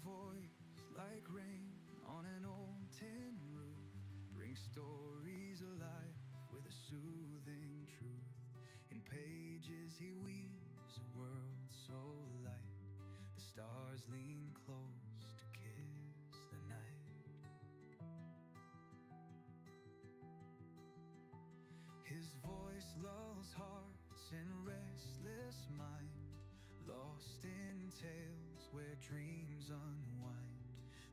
voice like rain on an old tin roof brings stories alive with a soothing truth. In pages he weaves a world so light, the stars lean close to kiss the night. His voice lulls hearts in restless mind, lost in tales where dreams unwind.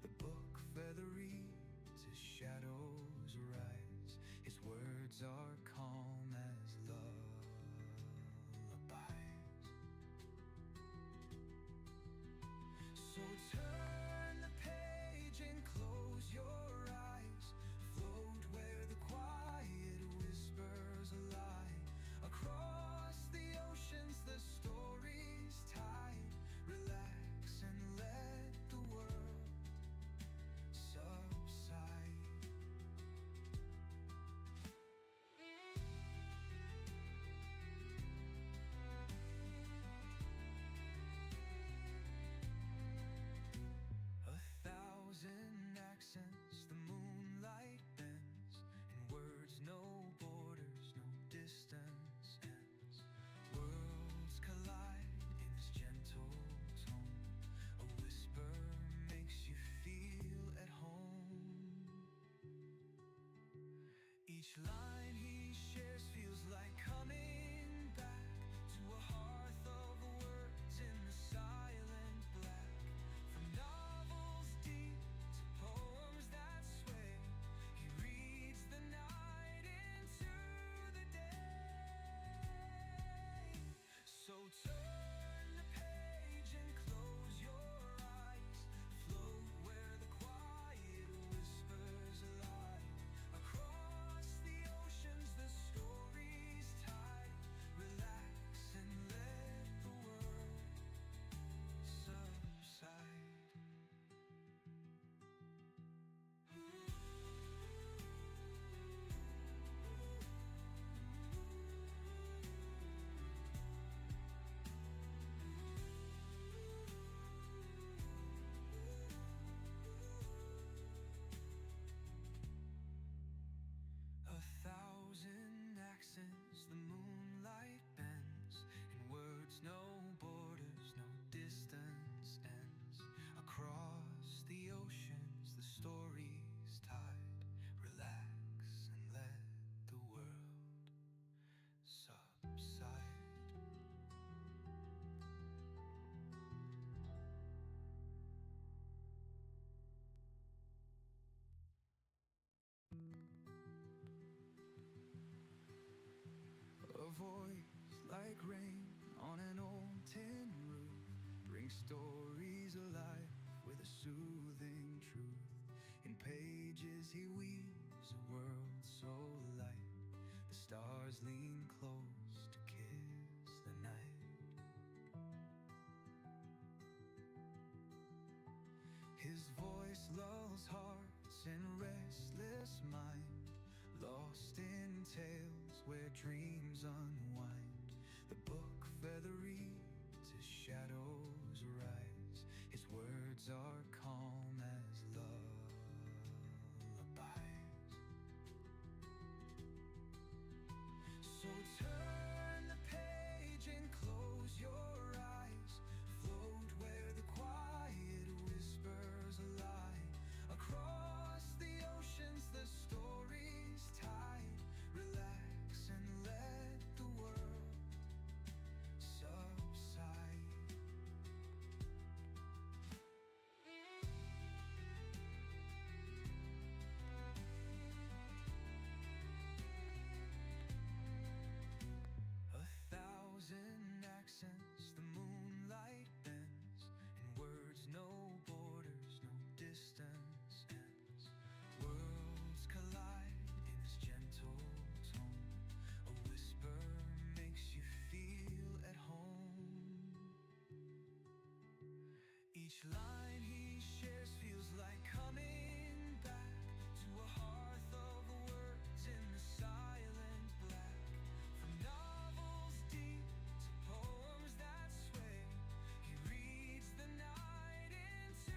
The book feather reads as shadows rise. His words are calm as lullabies. So turn the page and close your eyes. Float where the quiet whispers lie. Across the oceans the story's tide. Relax and let the world subside. A thousand accents the moonlight bends, in words no borders, no distance ends. Worlds collide in his gentle tone. A whisper makes you feel at home. Each line he shares feels like coming back to a hearth of words in the silent black. From novels deep to poems that sway, he reads the night into the day. So turn the page and close your eyes. Float where the quiet whispers lie. Across the oceans the story's tide. Relax and let the world subside. A thousand accents the moonlight bends, in words no borders, no distance ends. Across the oceans the story's tide. Relax and let the world subside. A voice like rain on an old tin roof brings stories alive with a soothing truth. In pages he weaves a world so light, the stars lean close to kiss the night. His voice lulls hearts in restless mind, lost in tales where dreams unwind. The book feather reads as shadows rise. His words are calm as lullabies. So turn the page and close your eyes. Float where the quiet whispers lie. Across the oceans the story's tide. Relax and let the world subside. A thousand accents the moonlight bends, in words no borders, no distance ends. Worlds collide in his gentle tone. A whisper makes you feel at home. Each line he shares feels like coming back to a hearth of words in the silent black. From novels deep to poems that sway, he reads the night into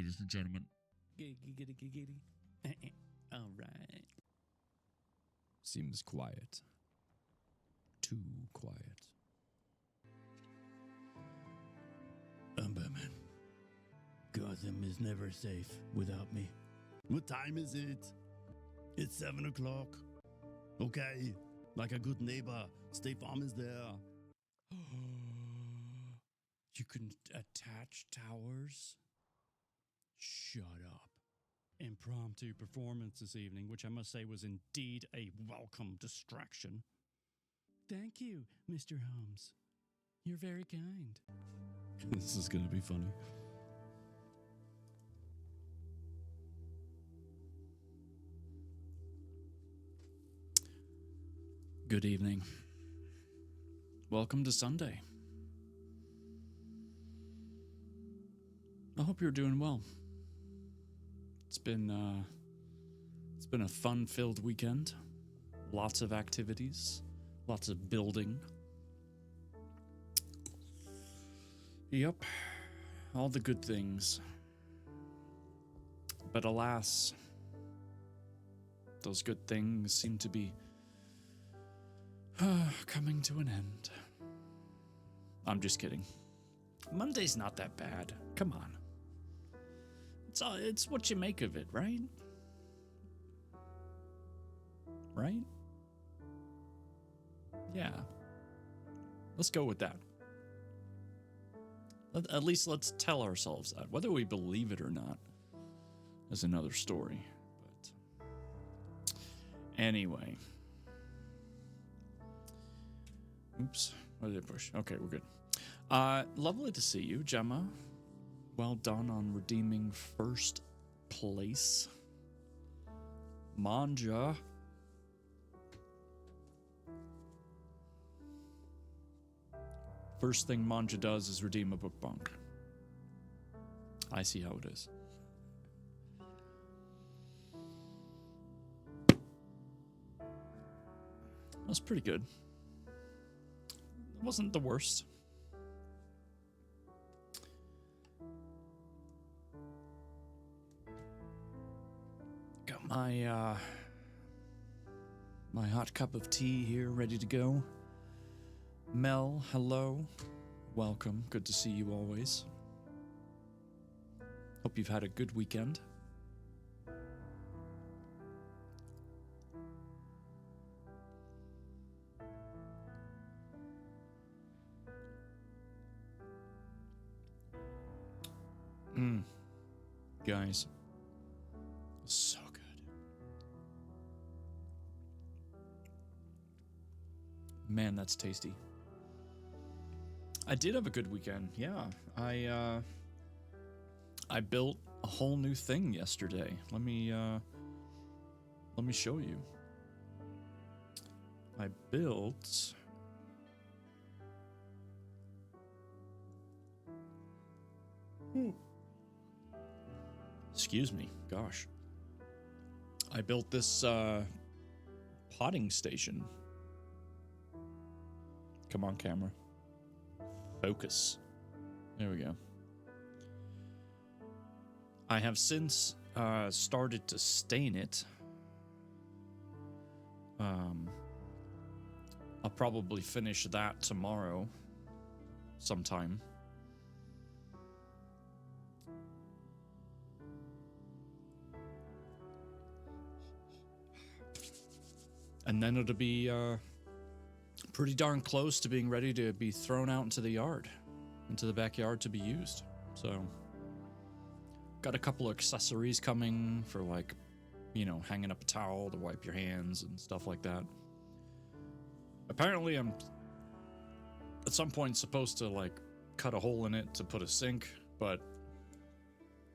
ladies and gentlemen. Giggity. All right. Seems quiet. Too quiet. I'm Batman. Gotham is never safe without me. What time is it? It's 7 o'clock. Okay, like a good neighbor, State Farm is there. You can attach towers? Shut up. Impromptu performance this evening, which I must say was indeed a welcome distraction. Thank you, Mr. Holmes. You're very kind. This is going to be funny. Good evening. Welcome to Sunday. I hope you're doing well. It's been a fun-filled weekend. Lots of activities, lots of building. Yep, all the good things. But alas, those good things seem to be coming to an end. I'm just kidding. Monday's not that bad. Come on. It's what you make of it, right? Right? Yeah. Let's go with that. At least let's tell ourselves that. Whether we believe it or not is another story. But anyway. Oops. What did I push? Okay, we're good. Lovely to see you, Gemma. Well done on redeeming first place. Manja. First thing Manja does is redeem a book bunk. I see how it is. That's pretty good. It wasn't the worst. Got my my hot cup of tea here ready to go. Mel, hello. Welcome. Good to see you always. Hope you've had a good weekend. Guys, so good. Man, that's tasty. I did have a good weekend. Yeah, I built a whole new thing yesterday. Let me show you. I built Excuse me, gosh. I built this potting station. Come on, camera. Focus. There we go. I have since started to stain it. I'll probably finish that tomorrow sometime. And then it'll be pretty darn close to being ready to be thrown out into the yard, into the backyard to be used. So, got a couple of accessories coming for, like, you know, hanging up a towel to wipe your hands and stuff like that. Apparently, I'm at some point supposed to, like, cut a hole in it to put a sink, but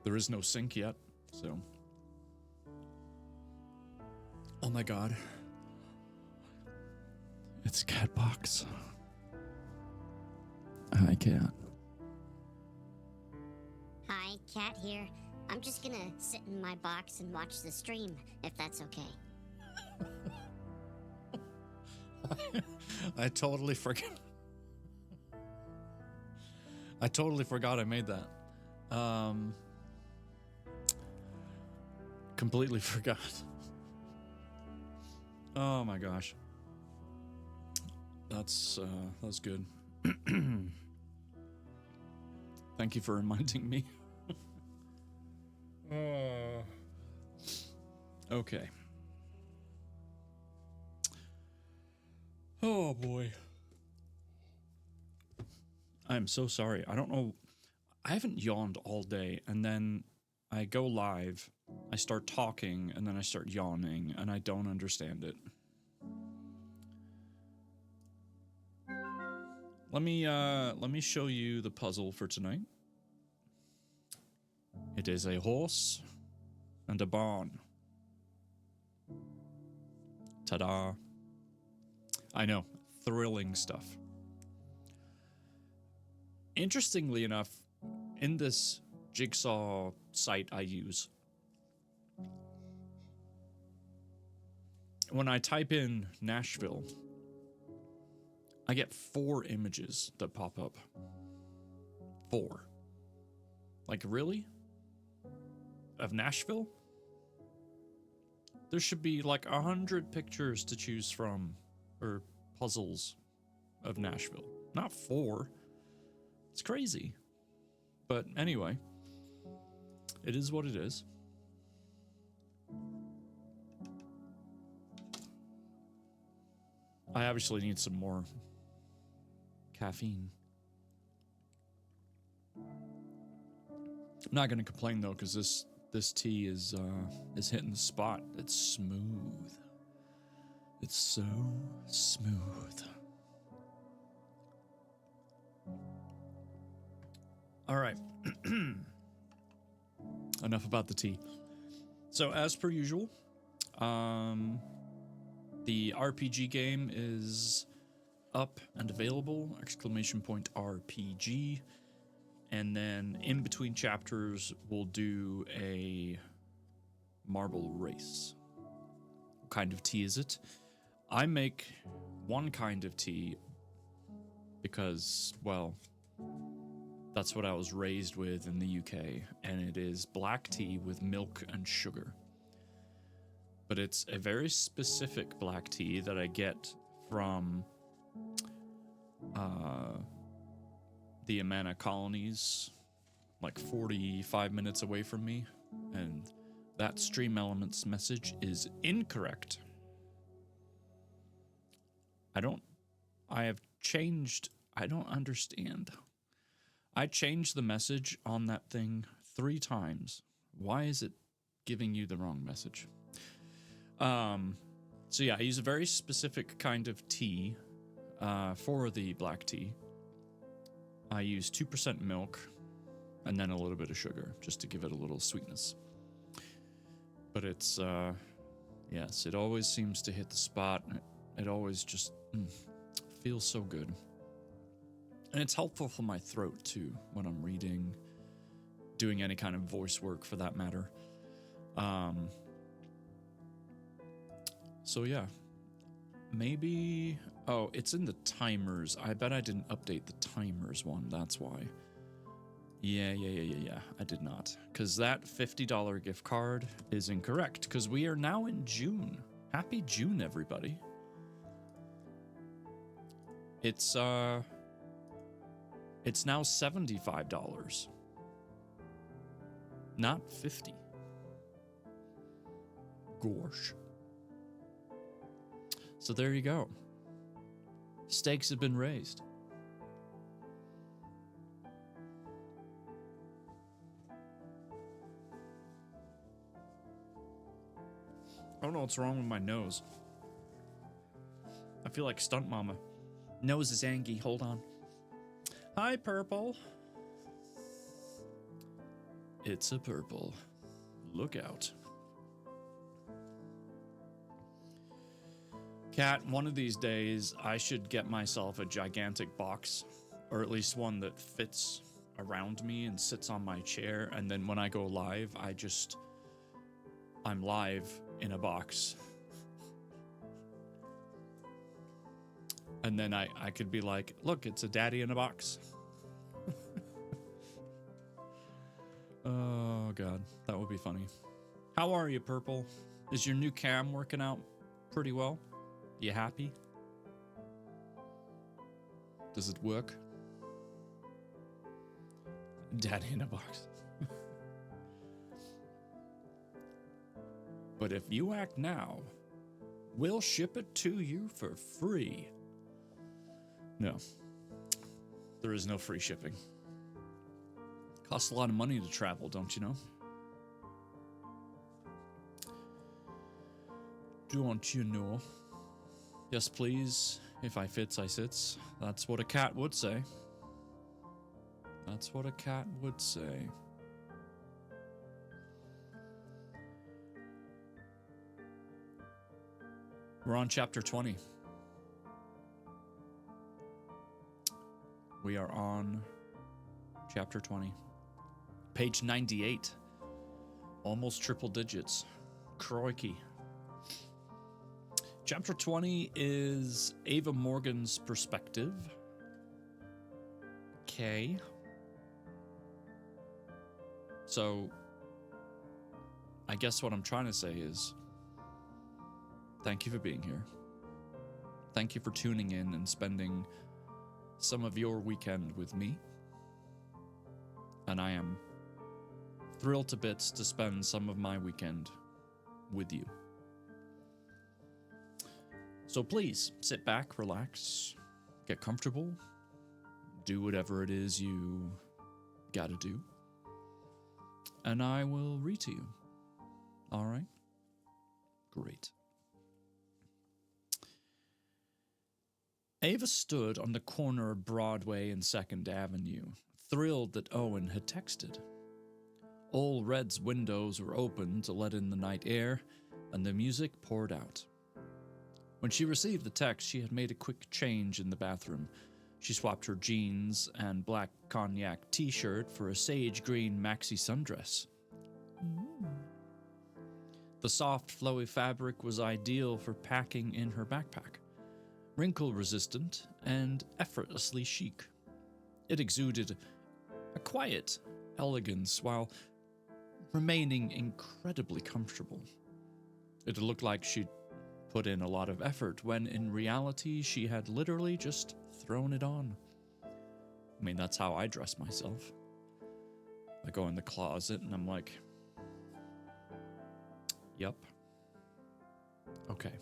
there is no sink yet, so. Oh my god. It's Catbox. Hi, Cat. Hi, Cat here. I'm just gonna sit in my box and watch the stream, if that's okay. I totally forgot. I made that. completely forgot. Oh my gosh. That's good. Thank you for reminding me. Okay. Oh boy. I'm so sorry. I don't know. I haven't yawned all day, and then I go live, I start talking, and then I start yawning, and I don't understand it. Let me show you the puzzle for tonight. It is a horse and a barn. Ta-da. I know, thrilling stuff. Interestingly enough, in this jigsaw site I use, when I type in Nashville, I get 4 images that pop up. 4. Like, really? Of Nashville? There should be like 100 pictures to choose from, or puzzles of Nashville. Not 4. It's crazy. But anyway, it is what it is. I obviously need some more caffeine. I'm not going to complain though, because this tea is hitting the spot. It's smooth. It's so smooth. All right. Enough about the tea. So as per usual, the RPG game is up and available, ! RPG. And then in between chapters, we'll do a marble race. What kind of tea is it? I make one kind of tea because, well, that's what I was raised with in the UK, and it is black tea with milk and sugar. But it's a very specific black tea that I get from the Amana colonies, like 45 minutes away from me, and that Stream Elements message is incorrect. I don't understand. I changed the message on that thing 3 times. Why is it giving you the wrong message? So yeah, I use a very specific kind of tea for the black tea. I use 2% milk and then a little bit of sugar just to give it a little sweetness. But it's, yes, it always seems to hit the spot. It always just feels so good. And it's helpful for my throat too when I'm reading, doing any kind of voice work for that matter. So yeah, maybe, oh, it's in the timers. I bet I didn't update the timers one. That's why. Yeah, I did not. Because that $50 gift card is incorrect because we are now in June. Happy June, everybody. It's now $75. Not $50. Gosh. So there you go. Stakes have been raised. I don't know what's wrong with my nose. I feel like Stunt Mama. Nose is Angie. Hold on. Hi, Purple. It's a purple. Look out. Cat, one of these days, I should get myself a gigantic box, or at least one that fits around me and sits on my chair, and then when I go live, I'm live in a box. And then I could be like, look, it's a daddy in a box. Oh, God, that would be funny. How are you, Purple? Is your new cam working out pretty well? You happy? Does it work? Daddy in a box. But if you act now, we'll ship it to you for free. No. There is no free shipping. Costs a lot of money to travel, don't you know? Don't you know? Yes, please. If I fits, I sits. That's what a cat would say. That's what a cat would say. We're on chapter 20. We are on chapter 20. Page 98. Almost triple digits. Crikey. Chapter 20 is Ava Morgan's perspective. Okay. So, I guess what I'm trying to say is, thank you for being here. Thank you for tuning in and spending some of your weekend with me. And I am thrilled to bits to spend some of my weekend with you. So please sit back, relax, get comfortable, do whatever it is you gotta do, and I will read to you. All right? Great. Ava stood on the corner of Broadway and 2nd Avenue, thrilled that Owen had texted. All Red's windows were open to let in the night air, and the music poured out. When she received the text, she had made a quick change in the bathroom. She swapped her jeans and black cognac t-shirt for a sage green maxi sundress. The soft, flowy fabric was ideal for packing in her backpack. Wrinkle-resistant and effortlessly chic. It exuded a quiet elegance while remaining incredibly comfortable. It looked like she'd put in a lot of effort when in reality she had literally just thrown it on. I mean, that's how I dress myself. I go in the closet and I'm like, yep. Okay.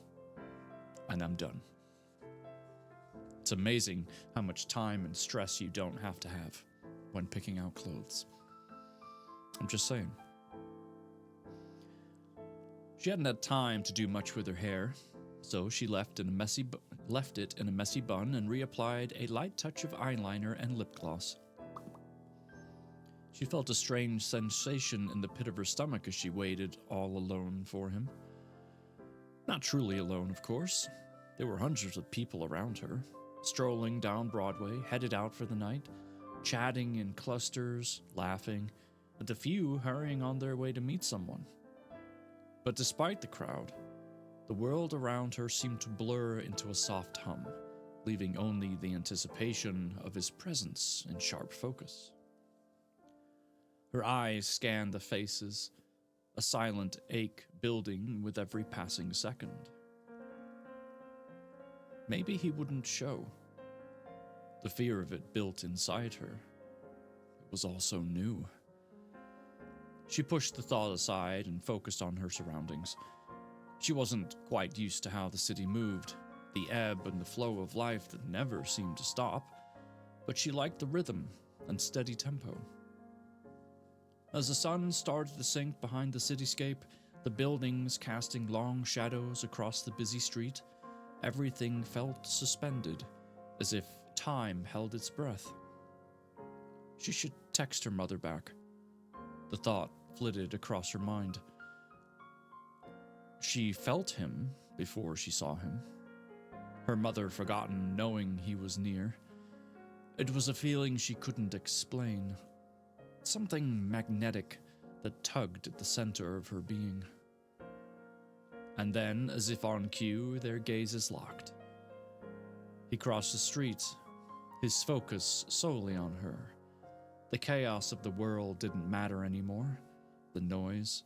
And I'm done. It's amazing how much time and stress you don't have to have when picking out clothes. I'm just saying. She hadn't had time to do much with her hair, so she left it in a messy bun and reapplied a light touch of eyeliner and lip gloss. She felt a strange sensation in the pit of her stomach as she waited all alone for him. Not truly alone, of course. There were hundreds of people around her, strolling down Broadway, headed out for the night, chatting in clusters, laughing, and a few hurrying on their way to meet someone. But despite the crowd, the world around her seemed to blur into a soft hum, leaving only the anticipation of his presence in sharp focus. Her eyes scanned the faces, a silent ache building with every passing second. Maybe he wouldn't show. The fear of it built inside her. It was all so new. She pushed the thought aside and focused on her surroundings. She wasn't quite used to how the city moved, the ebb and the flow of life that never seemed to stop, but she liked the rhythm and steady tempo. As the sun started to sink behind the cityscape, the buildings casting long shadows across the busy street, everything felt suspended, as if time held its breath. She should text her mother back. The thought flitted across her mind. She felt him before she saw him. Her mother forgotten knowing he was near. It was a feeling she couldn't explain. Something magnetic that tugged at the center of her being. And then, as if on cue, their gazes locked. He crossed the street, his focus solely on her. The chaos of the world didn't matter anymore. The noise,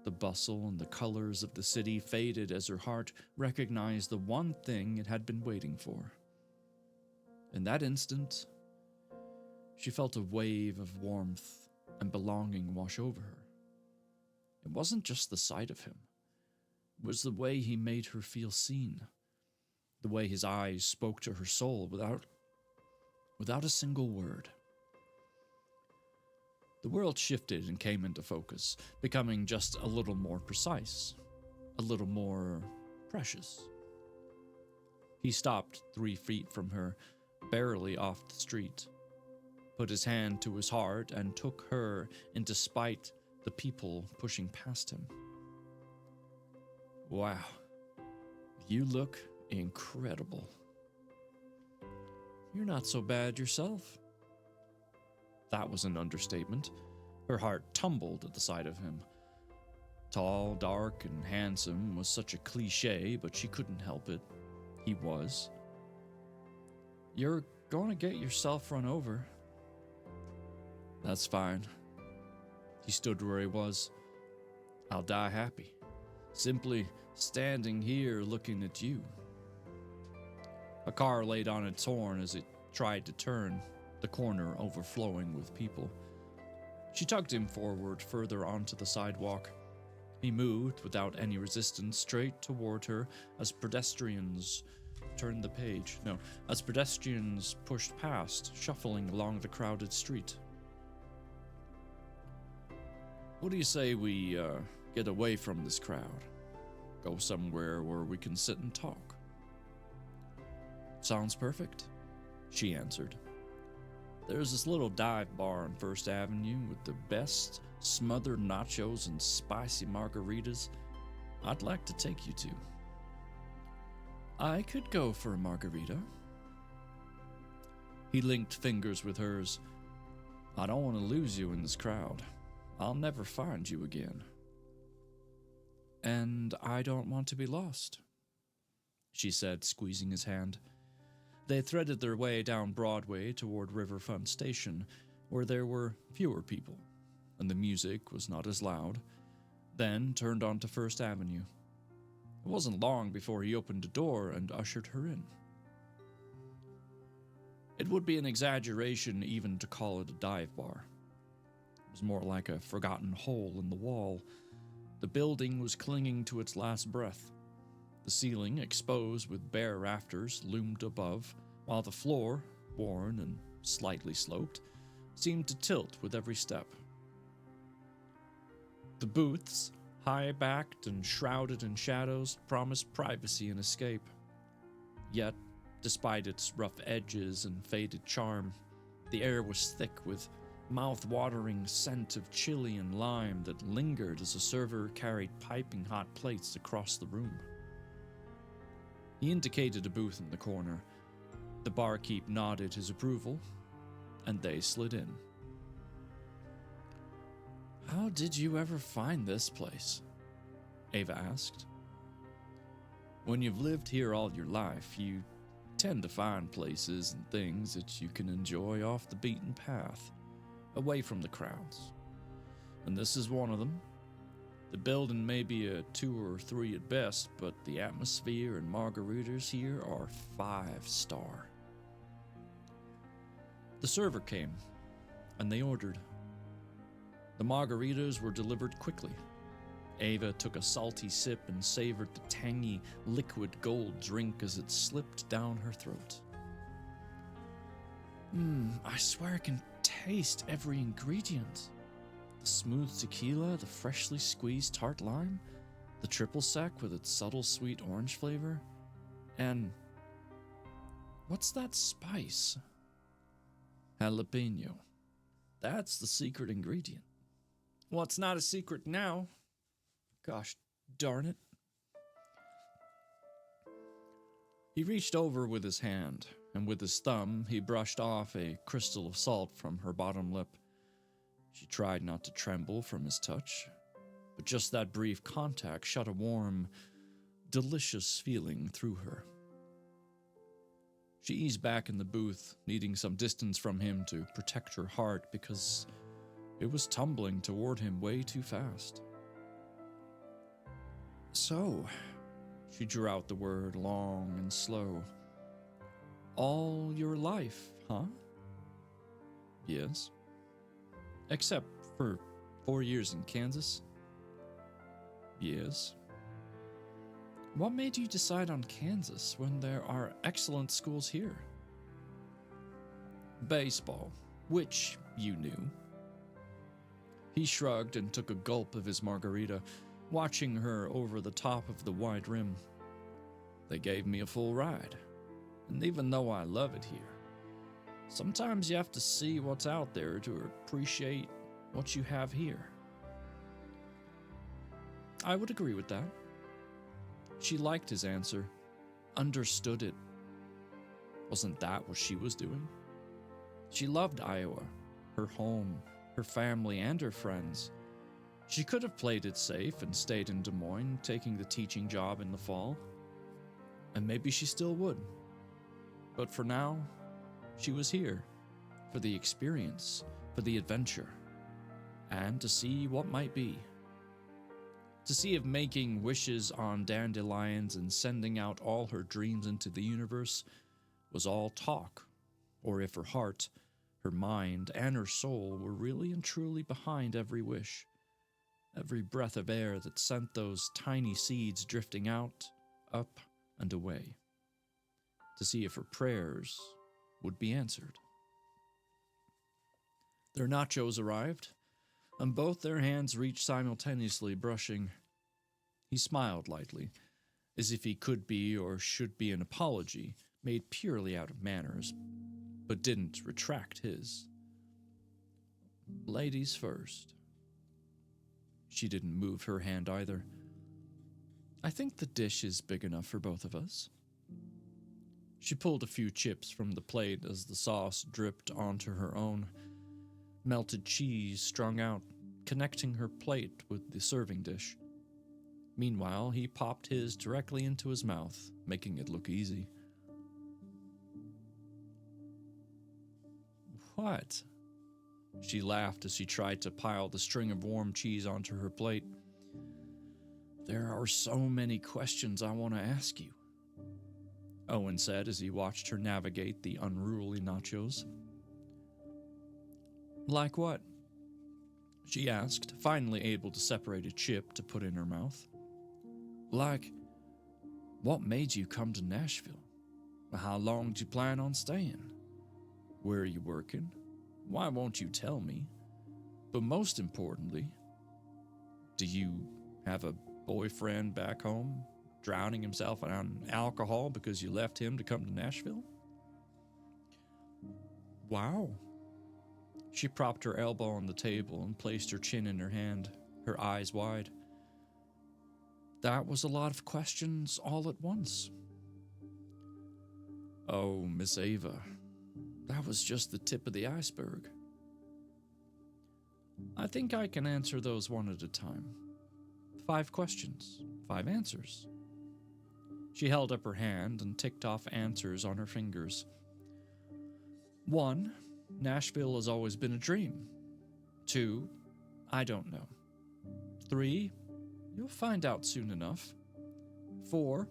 The bustle and the colors of the city faded as her heart recognized the one thing it had been waiting for. In that instant, she felt a wave of warmth and belonging wash over her. It wasn't just the sight of him. It was the way he made her feel seen, the way his eyes spoke to her soul without a single word. The world shifted and came into focus, becoming just a little more precise, a little more precious. He stopped 3 feet from her, barely off the street, put his hand to his heart, and took her in despite the people pushing past him. Wow, you look incredible. You're not so bad yourself. That was an understatement. Her heart tumbled at the sight of him. Tall, dark, and handsome was such a cliche, but she couldn't help it. He was. You're going to get yourself run over. That's fine. He stood where he was. I'll die happy, simply standing here looking at you. A car laid on its horn as it tried to turn, the corner overflowing with people. She tugged him forward further onto the sidewalk. He moved without any resistance straight toward her as pedestrians pushed past, shuffling along the crowded street. What do you say we get away from this crowd? Go somewhere where we can sit and talk. Sounds perfect, she answered. There's this little dive bar on First Avenue with the best smothered nachos and spicy margaritas I'd like to take you to. I could go for a margarita. He linked fingers with hers. I don't want to lose you in this crowd. I'll never find you again. And I don't want to be lost, she said, squeezing his hand. They threaded their way down Broadway toward Riverfront Station, where there were fewer people, and the music was not as loud, then turned onto First Avenue. It wasn't long before he opened a door and ushered her in. It would be an exaggeration even to call it a dive bar. It was more like a forgotten hole in the wall. The building was clinging to its last breath. The ceiling, exposed with bare rafters, loomed above, while the floor, worn and slightly sloped, seemed to tilt with every step. The booths, high-backed and shrouded in shadows, promised privacy and escape. Yet, despite its rough edges and faded charm, the air was thick with mouth-watering scent of chili and lime that lingered as a server carried piping hot plates across the room. He indicated a booth in the corner. The barkeep nodded his approval, and they slid in. How did you ever find this place? Ava asked. When you've lived here all your life, you tend to find places and things that you can enjoy off the beaten path, away from the crowds. And this is one of them. The building may be a 2 or 3 at best, but the atmosphere and margaritas here are 5-star. The server came, and they ordered. The margaritas were delivered quickly. Ava took a salty sip and savored the tangy, liquid gold drink as it slipped down her throat. I swear I can taste every ingredient. The smooth tequila, the freshly squeezed tart lime, the triple sec with its subtle sweet orange flavor, and what's that spice? Jalapeno. That's the secret ingredient. Well, it's not a secret now. Gosh darn it. He reached over with his hand, and with his thumb, he brushed off a crystal of salt from her bottom lip. She tried not to tremble from his touch, but just that brief contact shot a warm, delicious feeling through her. She eased back in the booth, needing some distance from him to protect her heart because it was tumbling toward him way too fast. So, she drew out the word long and slow. All your life, huh? Yes. Except for 4 years in Kansas? Yes. What made you decide on Kansas when there are excellent schools here? Baseball, which you knew. He shrugged and took a gulp of his margarita, watching her over the top of the wide rim. They gave me a full ride, and even though I love it here, sometimes you have to see what's out there to appreciate what you have here. I would agree with that. She liked his answer, understood it. Wasn't that what she was doing? She loved Iowa, her home, her family, and her friends. She could have played it safe and stayed in Des Moines, taking the teaching job in the fall. And maybe she still would. But for now, she was here, for the experience, for the adventure, and to see what might be. To see if making wishes on dandelions and sending out all her dreams into the universe was all talk, or if her heart, her mind, and her soul were really and truly behind every wish, every breath of air that sent those tiny seeds drifting out, up, and away. To see if her prayers would be answered. Their nachos arrived, and both their hands reached simultaneously, brushing. He smiled lightly, as if he could be or should be an apology made purely out of manners, but didn't retract his. Ladies first. She didn't move her hand either. I think the dish is big enough for both of us. She pulled a few chips from the plate as the sauce dripped onto her own. Melted cheese strung out, connecting her plate with the serving dish. Meanwhile, he popped his directly into his mouth, making it look easy. What? She laughed as she tried to pile the string of warm cheese onto her plate. There are so many questions I want to ask you, Owen said as he watched her navigate the unruly nachos. Like what? She asked, finally able to separate a chip to put in her mouth. Like, what made you come to Nashville? How long do you plan on staying? Where are you working? Why won't you tell me? But most importantly, do you have a boyfriend back home drowning himself in alcohol because you left him to come to Nashville? Wow. She propped her elbow on the table and placed her chin in her hand, her eyes wide. That was a lot of questions all at once. Oh, Miss Ava, that was just the tip of the iceberg. I think I can answer those one at a time. 5 questions, 5 answers. She held up her hand and ticked off answers on her fingers. 1, Nashville has always been a dream. 2, I don't know. 3, you'll find out soon enough. 4,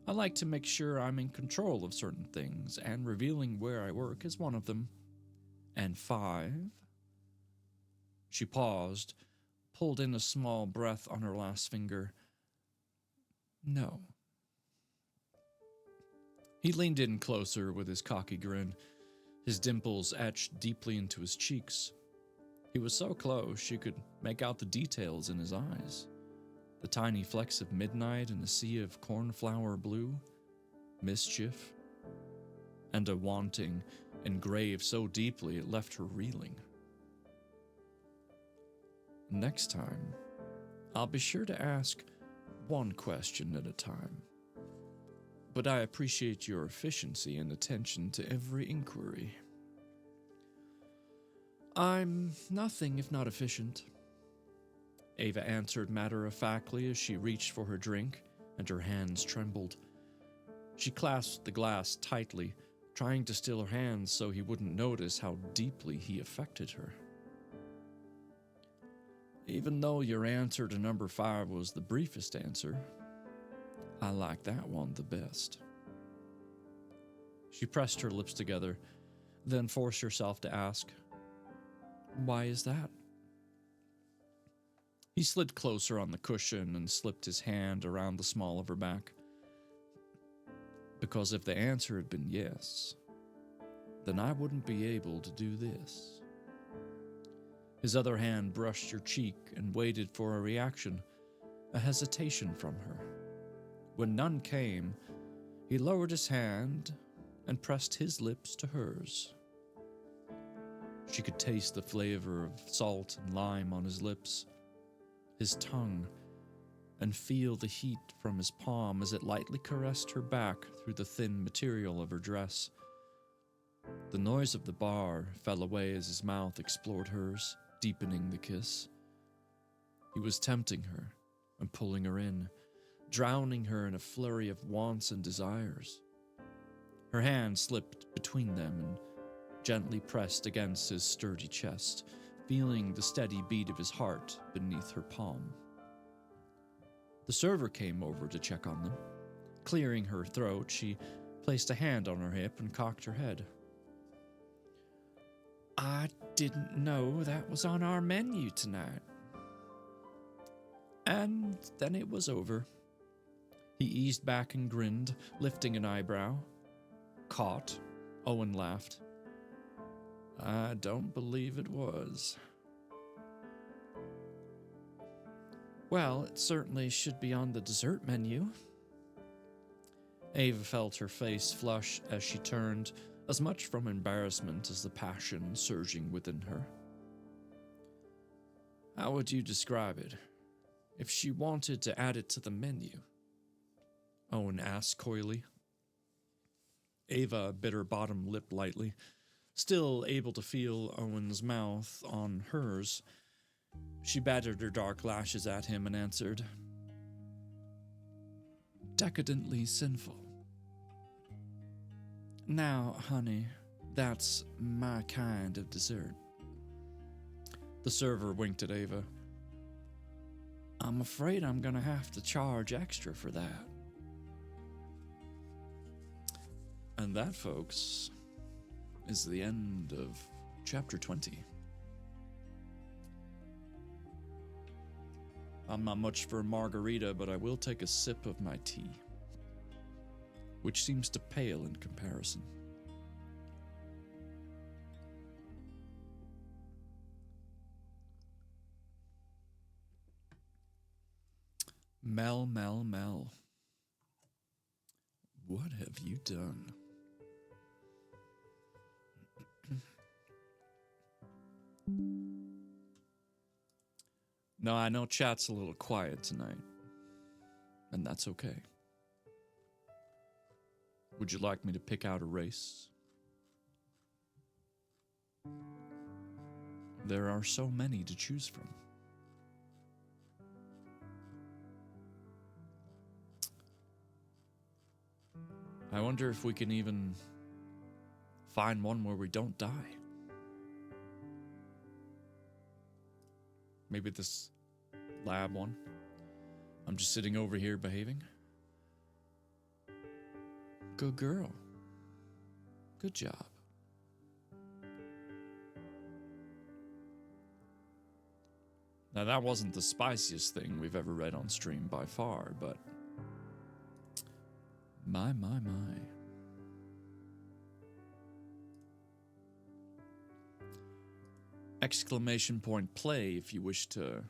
I like to make sure I'm in control of certain things, and revealing where I work is one of them. And 5, she paused, pulled in a small breath on her last finger. No. He leaned in closer with his cocky grin, his dimples etched deeply into his cheeks. He was so close she could make out the details in his eyes. The tiny flecks of midnight in a sea of cornflower blue, mischief, and a wanting engraved so deeply it left her reeling. Next time, I'll be sure to ask one question at a time. But I appreciate your efficiency and attention to every inquiry. I'm nothing if not efficient, Ava answered matter-of-factly as she reached for her drink, and her hands trembled. She clasped the glass tightly, trying to still her hands so he wouldn't notice how deeply he affected her. Even though your answer to number 5 was the briefest answer, I like that one the best. She pressed her lips together, then forced herself to ask, "Why is that?" He slid closer on the cushion and slipped his hand around the small of her back. "Because if the answer had been yes, then I wouldn't be able to do this." His other hand brushed her cheek and waited for a reaction, a hesitation from her. When none came, he lowered his hand and pressed his lips to hers. She could taste the flavor of salt and lime on his lips, his tongue, and feel the heat from his palm as it lightly caressed her back through the thin material of her dress. The noise of the bar fell away as his mouth explored hers, deepening the kiss. He was tempting her and pulling her in, drowning her in a flurry of wants and desires. Her hand slipped between them and gently pressed against his sturdy chest, feeling the steady beat of his heart beneath her palm. The server came over to check on them. Clearing her throat, she placed a hand on her hip and cocked her head. "I didn't know that was on our menu tonight." And then it was over. He eased back and grinned, lifting an eyebrow. "Caught?" Owen laughed. "I don't believe it was." "Well, it certainly should be on the dessert menu." Ava felt her face flush as she turned, as much from embarrassment as the passion surging within her. "How would you describe it, if she wanted to add it to the menu?" Owen asked coyly. Ava bit her bottom lip lightly, still able to feel Owen's mouth on hers. She batted her dark lashes at him and answered, "Decadently sinful." "Now, honey, that's my kind of dessert." The server winked at Ava. "I'm afraid I'm gonna have to charge extra for that." And that, folks, is the end of chapter 20. I'm not much for a margarita, but I will take a sip of my tea, which seems to pale in comparison. Mel, what have you done? No, I know chat's a little quiet tonight, and that's okay. Would you like me to pick out a race? There are so many to choose from. I wonder if we can even find one where we don't die. Maybe this lab one. I'm just sitting over here behaving. Good girl. Good job. Now, that wasn't the spiciest thing we've ever read on stream by far, but my. Exclamation point play if you wish to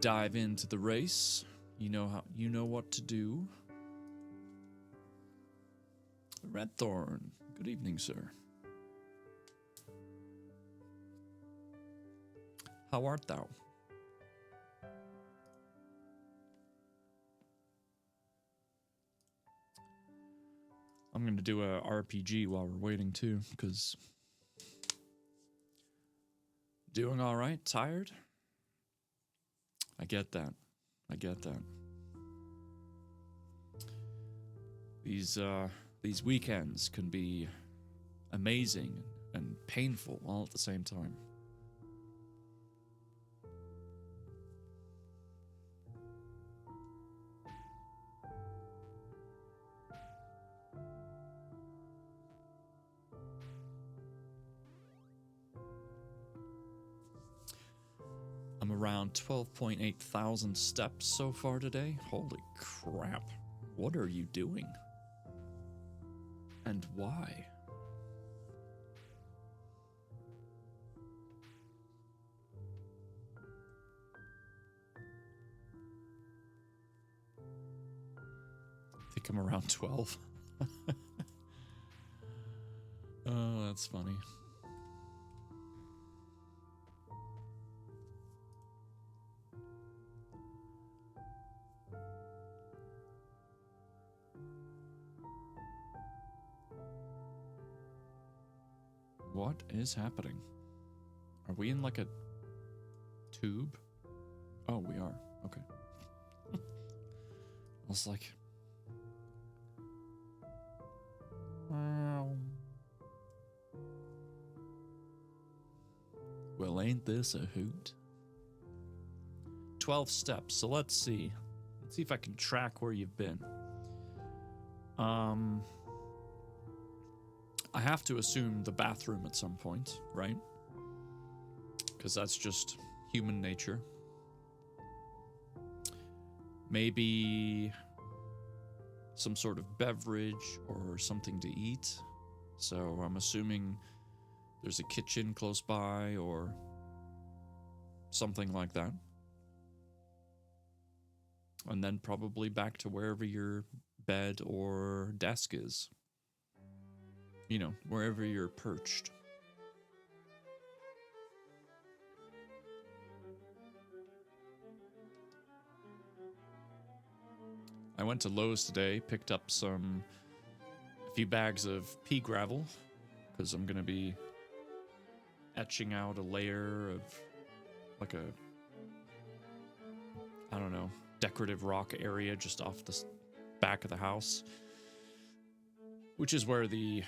dive into the race. You know what to do. Redthorn, good evening, sir. How art thou? I'm going to do a RPG while we're waiting too, because doing all right, tired? I get that. These weekends can be amazing and painful all at the same time. around 12.8 thousand steps so far today. Holy crap. What are you doing? And why? I think I'm around 12. Oh, that's funny. What is happening? Are we in like a tube? Oh, we are. Okay. I was like... Well, ain't this a hoot? 12 steps, so let's see. Let's see if I can track where you've been. I have to assume the bathroom at some point, right? Because that's just human nature. Maybe some sort of beverage or something to eat. So I'm assuming there's a kitchen close by or something like that. And then probably back to wherever your bed or desk is. You know, wherever you're perched. I went to Lowe's today, picked up a few bags of pea gravel, because I'm going to be etching out a layer of, like a, I don't know, decorative rock area just off the back of the house, which is where the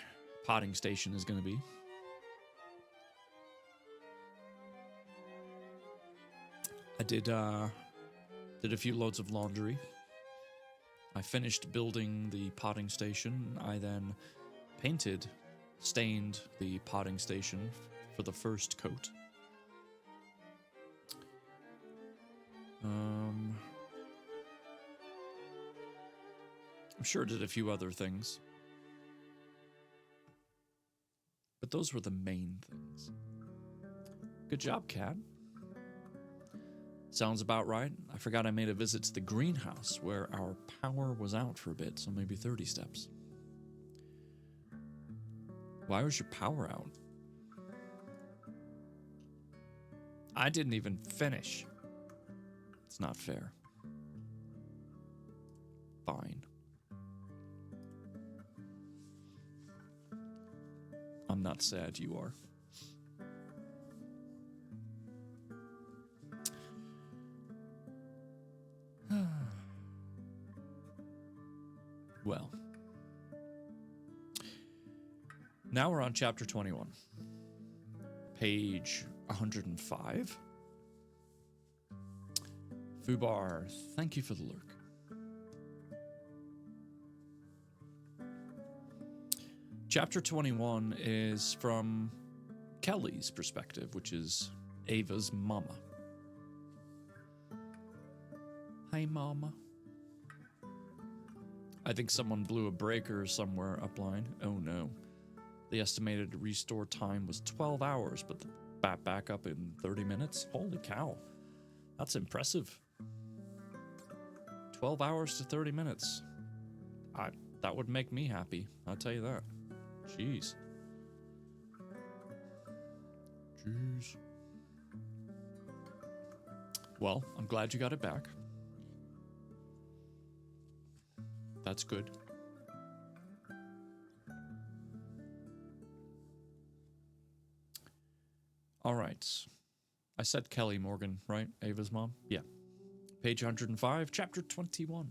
potting station is going to be. I did a few loads of laundry. I finished building the potting station. I then stained the potting station for the first coat. I'm sure I did a few other things. But those were the main things. Good job, Cat. Sounds about right. I forgot I made a visit to the greenhouse where our power was out for a bit, so maybe 30 steps. Why was your power out? I didn't even finish. It's not fair. Fine. I'm not sad, you are. Well. Now we're on chapter 21. Page 105. Fubar, thank you for the lurk. Chapter 21 is from Kelly's perspective, which is Ava's mama. Hi, mama. I think someone blew a breaker somewhere upline. Oh no. The estimated restore time was 12 hours, but the back up in 30 minutes? Holy cow. That's impressive. 12 hours to 30 minutes. That would make me happy, I'll tell you that. Jeez. Well, I'm glad you got it back. That's good. All right. I said Kelly Morgan, right? Ava's mom? Yeah. Page 105, chapter 21.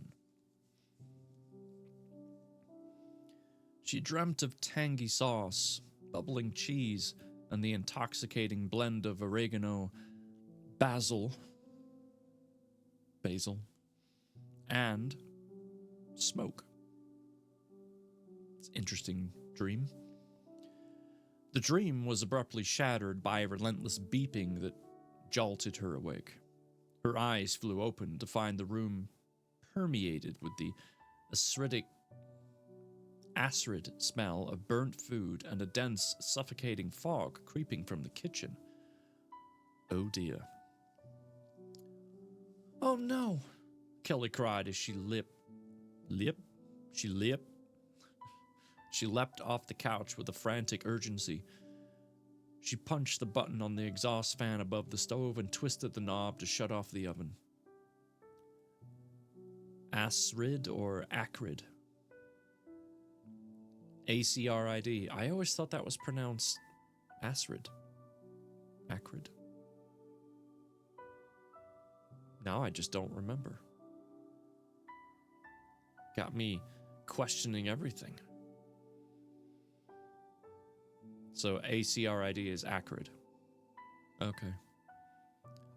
She dreamt of tangy sauce, bubbling cheese, and the intoxicating blend of oregano, basil, and smoke. It's an interesting dream. The dream was abruptly shattered by a relentless beeping that jolted her awake. Her eyes flew open to find the room permeated with the acrid smell of burnt food and a dense, suffocating fog creeping from the kitchen. Oh dear. Oh no, Kelly cried as she She leapt off the couch with a frantic urgency. She punched the button on the exhaust fan above the stove and twisted the knob to shut off the oven. Acrid or acrid? ACRID. I always thought that was pronounced acrid. Acrid. Now I just don't remember. Got me questioning everything. So ACRID is acrid. Okay.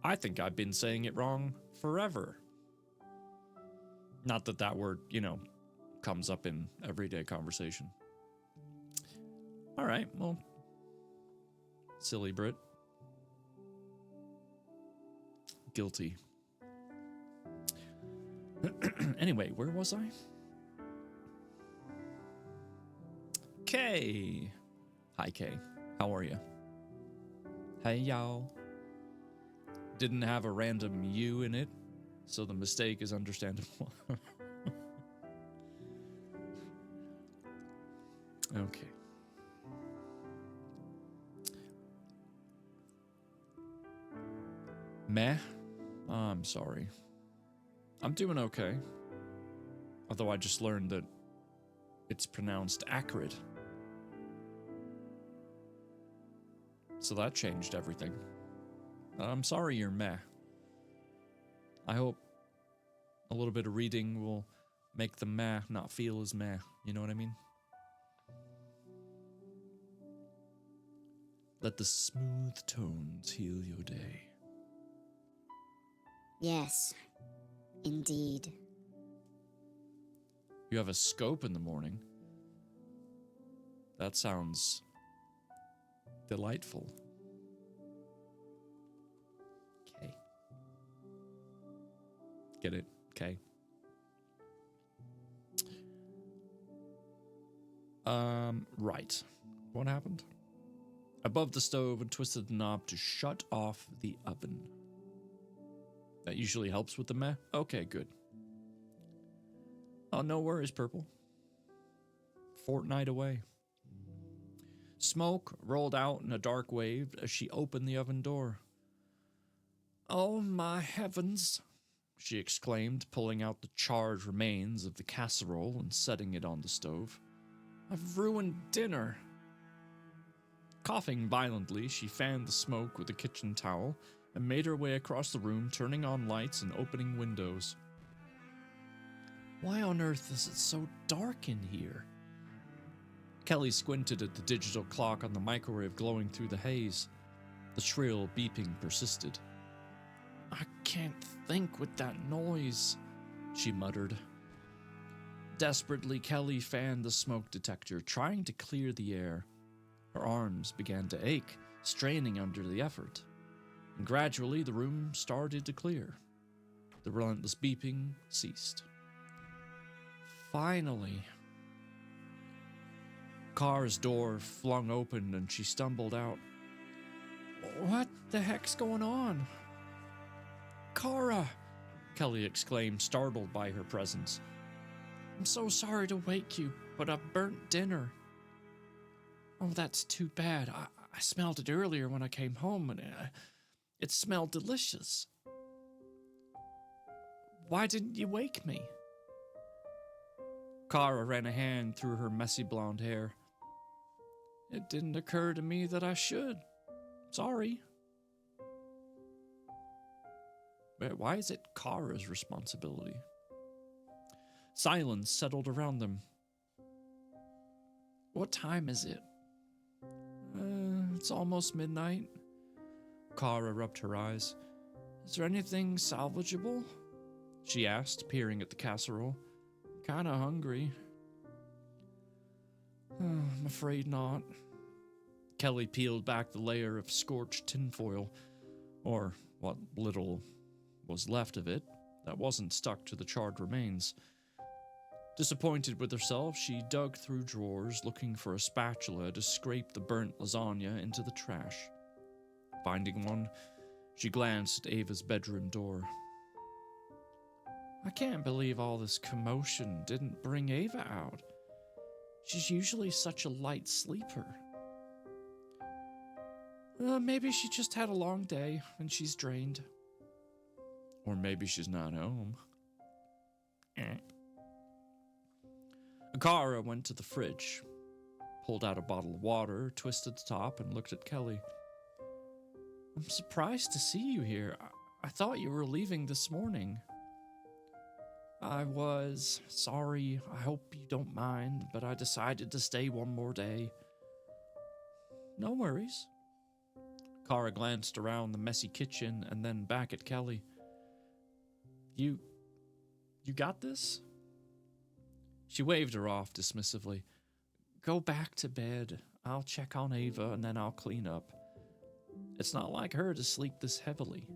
I think I've been saying it wrong forever. Not that that word, comes up in everyday conversation. All right, well, silly Brit. Guilty. Anyway, where was I? Kay. Hi, Kay. How are you? Hey, y'all. Didn't have a random U in it, so the mistake is understandable. Okay. Meh? I'm sorry. I'm doing okay. Although I just learned that it's pronounced acrid. So that changed everything. I'm sorry you're meh. I hope a little bit of reading will make the meh not feel as meh. You know what I mean? Let the smooth tones heal your day. Yes, indeed. You have a scope in the morning. That sounds delightful. Okay. Get it? Okay. Right. What happened? Above the stove and twisted the knob to shut off the oven. That usually helps with the meh? Okay, good. Oh, no worries, Purple. Fortnight away. Smoke rolled out in a dark wave as she opened the oven door. Oh, my heavens, she exclaimed, pulling out the charred remains of the casserole and setting it on the stove. I've ruined dinner. Coughing violently, she fanned the smoke with a kitchen towel and made her way across the room, turning on lights and opening windows. Why on earth is it so dark in here? Kelly squinted at the digital clock on the microwave glowing through the haze. The shrill beeping persisted. I can't think with that noise, she muttered. Desperately, Kelly fanned the smoke detector, trying to clear the air. Her arms began to ache, straining under the effort. And gradually, the room started to clear. The relentless beeping ceased. Finally. Kara's door flung open and she stumbled out. What the heck's going on? Kara! Kelly exclaimed, startled by her presence. I'm so sorry to wake you, but I've burnt dinner. Oh, that's too bad. I smelled it earlier when I came home, and it smelled delicious. Why didn't you wake me? Kara ran a hand through her messy blonde hair. It didn't occur to me that I should. Sorry. But why is it Kara's responsibility? Silence settled around them. What time is it? It's almost midnight. Kara rubbed her eyes. Is there anything salvageable? She asked, peering at the casserole. Kinda hungry. I'm afraid not. Kelly peeled back the layer of scorched tinfoil, or what little was left of it that wasn't stuck to the charred remains. Disappointed with herself, she dug through drawers looking for a spatula to scrape the burnt lasagna into the trash. Finding one, she glanced at Ava's bedroom door. I can't believe all this commotion didn't bring Ava out. She's usually such a light sleeper. Maybe she just had a long day and she's drained. Or maybe she's not home. Akara went to the fridge, pulled out a bottle of water, twisted the top, and looked at Kelly. I'm surprised to see you here. I thought you were leaving this morning. I was. Sorry, I hope you don't mind, but I decided to stay one more day. No worries. Kara glanced around the messy kitchen and then back at Kelly. You got this? She waved her off dismissively. Go back to bed. I'll check on Ava and then I'll clean up. It's not like her to sleep this heavily.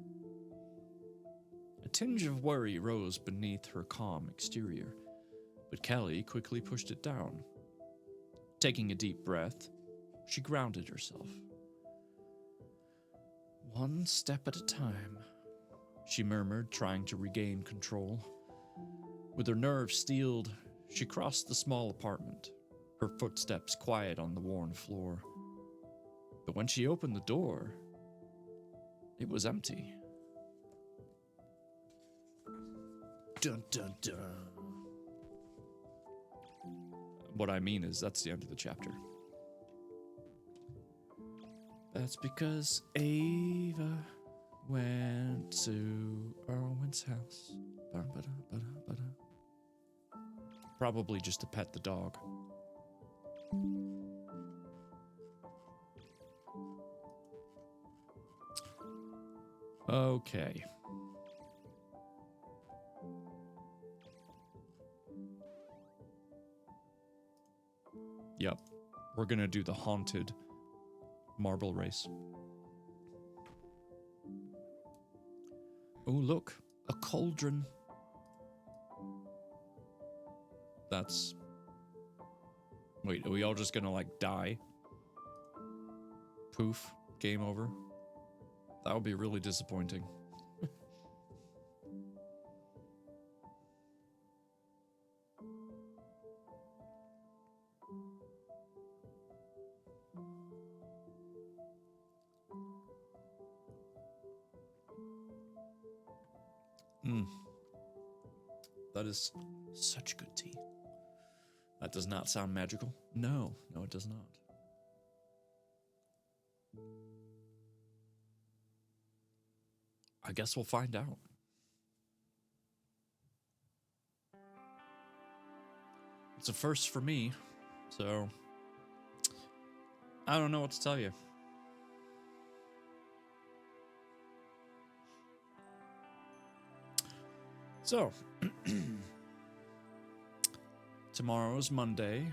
A tinge of worry rose beneath her calm exterior, but Kelly quickly pushed it down. Taking a deep breath, she grounded herself. One step at a time, she murmured, trying to regain control. With her nerves steeled, she crossed the small apartment, her footsteps quiet on the worn floor. But when she opened the door, it was empty. Dun dun dun. What I mean is, that's the end of the chapter. That's because Ava went to Erwin's house. Ba-ba-da-ba-da-ba-da. Probably just to pet the dog. Okay. Yep. We're gonna do the haunted marble race. Oh, look. A cauldron. That's... Wait, are we all just gonna, like, die? Poof. Game over. That would be really disappointing. That is such good tea. That does not sound magical. No, it does not. I guess we'll find out. It's a first for me, so I don't know what to tell you. So, tomorrow's Monday.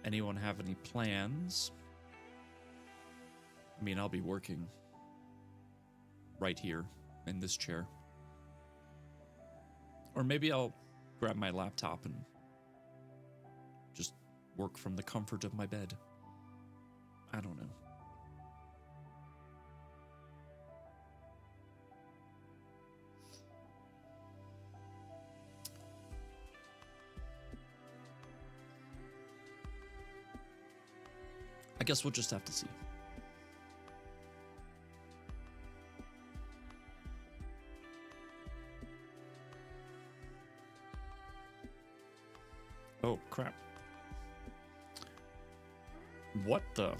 Anyone have any plans? I mean, I'll be working right here in this chair. Or maybe I'll grab my laptop and just work from the comfort of my bed. I don't know. I guess we'll just have to see. Oh, crap. What the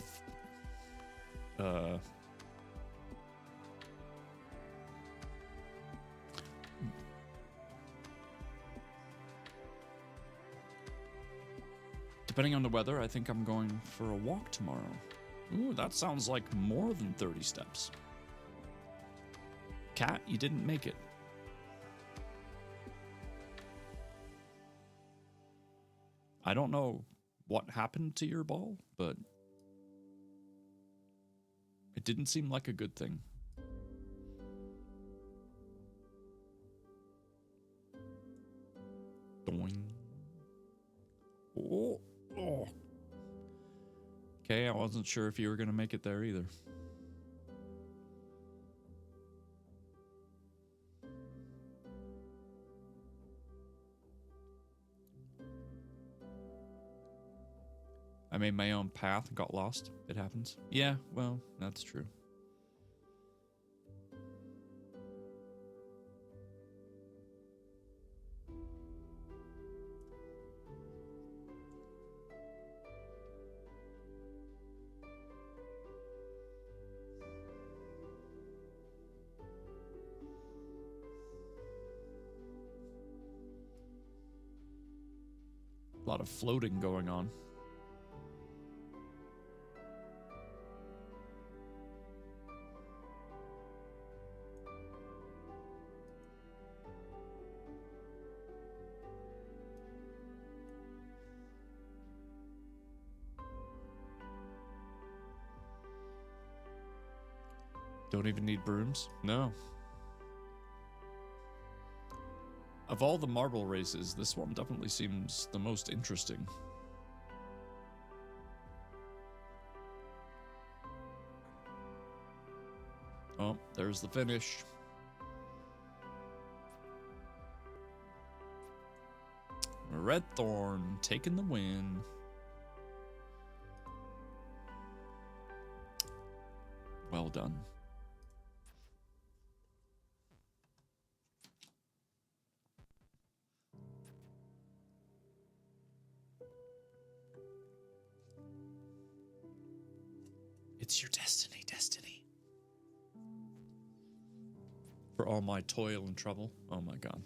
Depending on the weather, I think I'm going for a walk tomorrow. Ooh, that sounds like more than 30 steps. Cat, you didn't make it. I don't know what happened to your ball, but it didn't seem like a good thing. Boing. Oh, oh. Okay, I wasn't sure if you were going to make it there either. I made my own path and got lost. It happens. Yeah, well, that's true. A lot of floating going on. Don't even need brooms? No. Of all the marble races, this one definitely seems the most interesting. Oh, there's the finish. Red Thorn taking the win. Well done. It's your destiny, Destiny. For all my toil and trouble. Oh my god.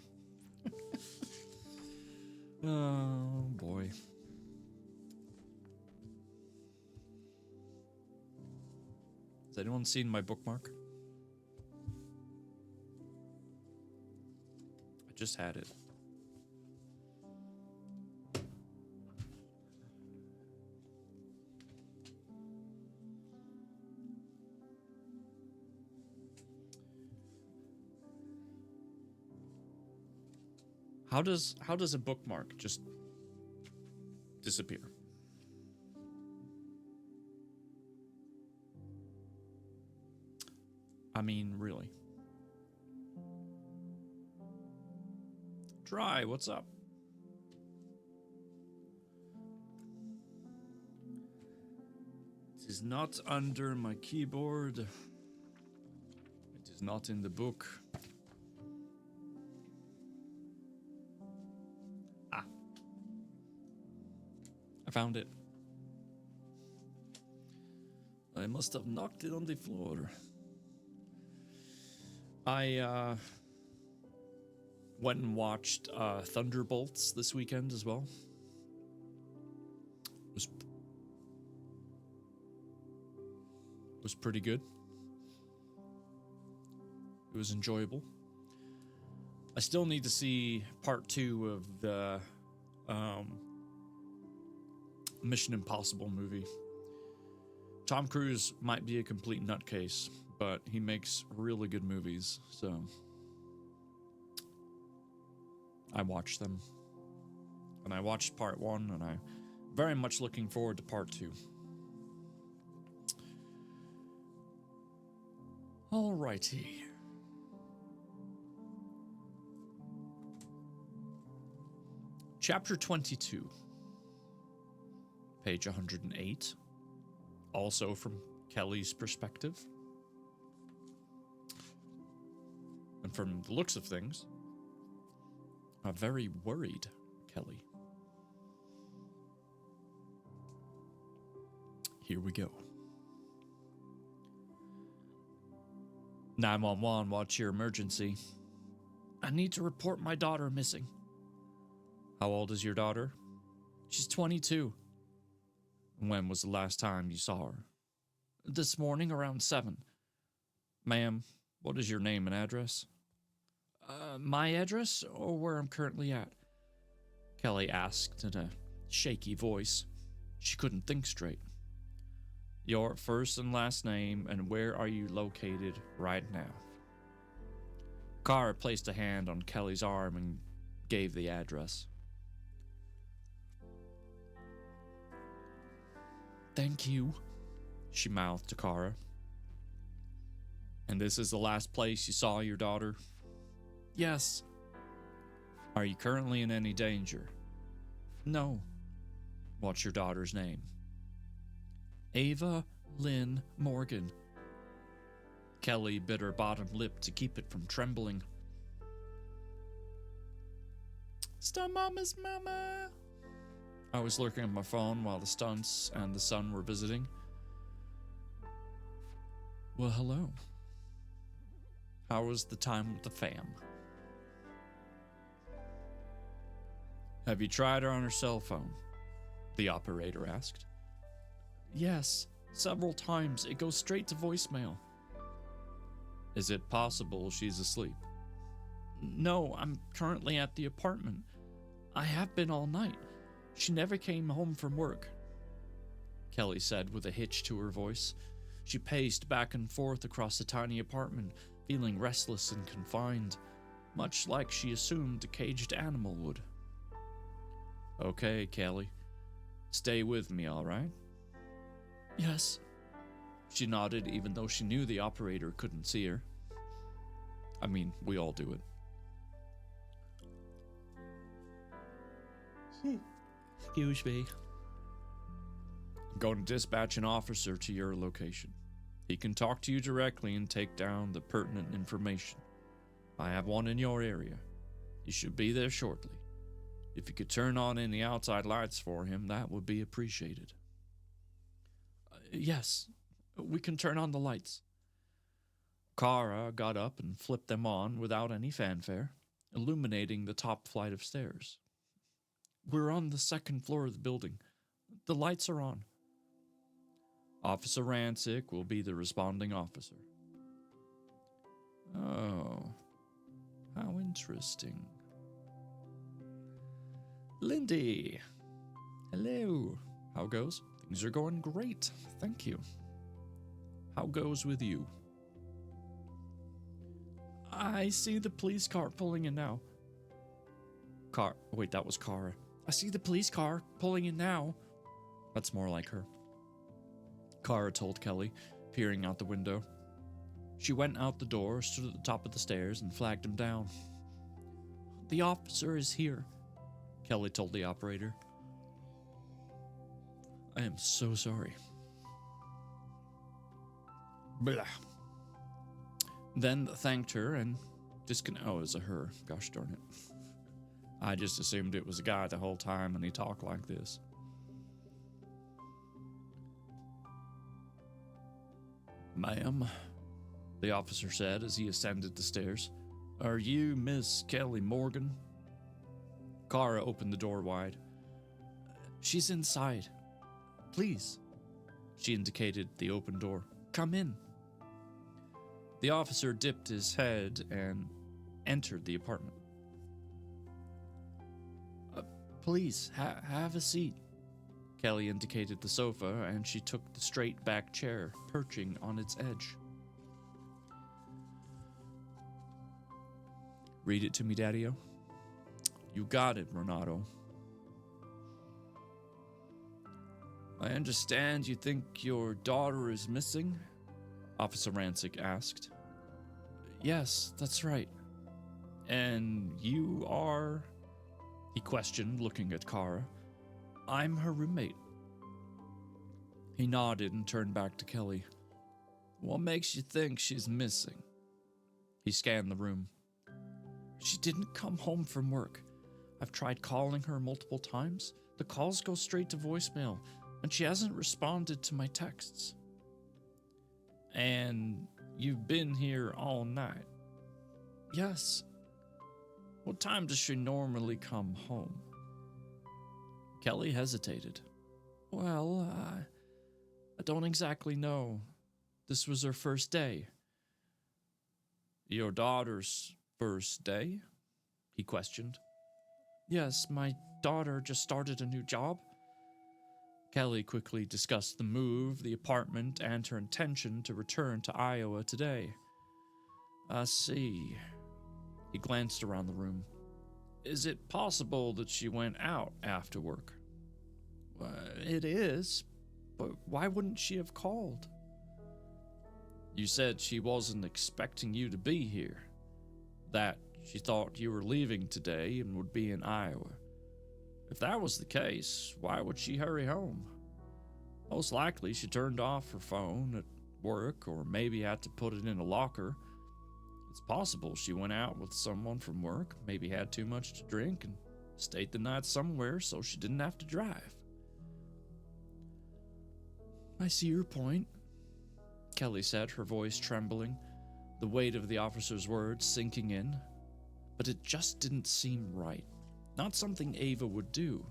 Oh boy. Has anyone seen my bookmark? I just had it. How does a bookmark just disappear? I mean, really. Dry, what's up? It is not under my keyboard. It is not in the book. I found it. I must have knocked it on the floor. I went and watched Thunderbolts this weekend as well. Was pretty good. It was enjoyable. I still need to see part 2 of the Mission Impossible movie. Tom Cruise might be a complete nutcase, but he makes really good movies, so I watched them. And I watched part 1, and I'm very much looking forward to part 2. Alrighty. Chapter 22. Page 108. Also from Kelly's perspective. And from the looks of things, a very worried Kelly. Here we go. 911, what's your emergency? I need to report my daughter missing. How old is your daughter? She's 22. When was the last time you saw her? This morning around 7. Ma'am, what is your name and address? My address or where I'm currently at? Kelly asked in a shaky voice. She couldn't think straight. Your first and last name and where are you located right now? Kara placed a hand on Kelly's arm and gave the address. Thank you, she mouthed to Kara. And this is the last place you saw your daughter? Yes. Are you currently in any danger? No. What's your daughter's name? Ava Lynn Morgan. Kelly bit her bottom lip to keep it from trembling. Stun Mama's mama. I was lurking on my phone while the stunts and the son were visiting. Well, hello. How was the time with the fam? Have you tried her on her cell phone? The operator asked. Yes, several times. It goes straight to voicemail. Is it possible she's asleep? No, I'm currently at the apartment. I have been all night. She never came home from work, Kelly said with a hitch to her voice. She paced back and forth across the tiny apartment, feeling restless and confined, much like she assumed a caged animal would. Okay, Kelly. Stay with me, all right? Yes. She nodded, even though she knew the operator couldn't see her. I mean, we all do it. Excuse me. I'm going to dispatch an officer to your location. He can talk to you directly and take down the pertinent information. I have one in your area. He should be there shortly. If you could turn on any outside lights for him, that would be appreciated. Yes, we can turn on the lights. Kara got up and flipped them on without any fanfare, illuminating the top flight of stairs. We're on the second floor of the building. The lights are on. Officer Rancic will be the responding officer. Oh, how interesting. Lindy. Hello. How goes? Things are going great. Thank you. How goes with you? I see the police car pulling in now. Wait, that was Kara. I see the police car pulling in now. That's more like her. Kara told Kelly, peering out the window. She went out the door, stood at the top of the stairs, and flagged him down. The officer is here, Kelly told the operator. I am so sorry. Blah. Then thanked her and oh, it was a her. Gosh darn it. I just assumed it was a guy the whole time and he talked like this. Ma'am, the officer said as he ascended the stairs. Are you Miss Kelly Morgan? Kara opened the door wide. She's inside. Please. She indicated the open door. Come in. The officer dipped his head and entered the apartment. Please, have a seat. Kelly indicated the sofa, and she took the straight-back chair, perching on its edge. Read it to me, Daddy-O. You got it, Renato. I understand you think your daughter is missing? Officer Rancic asked. Yes, that's right. And you are? He questioned, looking at Kara. I'm her roommate. He nodded and turned back to Kelly. What makes you think she's missing? He scanned the room. She didn't come home from work. I've tried calling her multiple times. The calls go straight to voicemail, and she hasn't responded to my texts. And you've been here all night? Yes. What time does she normally come home? Kelly hesitated. Well, I don't exactly know. This was her first day. Your daughter's first day? He questioned. Yes, my daughter just started a new job. Kelly quickly discussed the move, the apartment, and her intention to return to Iowa today. I see. He glanced around the room. Is it possible that she went out after work? It is, but why wouldn't she have called? You said she wasn't expecting you to be here. That she thought you were leaving today and would be in Iowa. If that was the case, why would she hurry home? Most likely she turned off her phone at work or maybe had to put it in a locker. It's possible she went out with someone from work, maybe had too much to drink and stayed the night somewhere so she didn't have to drive. I see your point, Kelly said, her voice trembling, the weight of the officer's words sinking in. But it just didn't seem right. Not something Ava would do.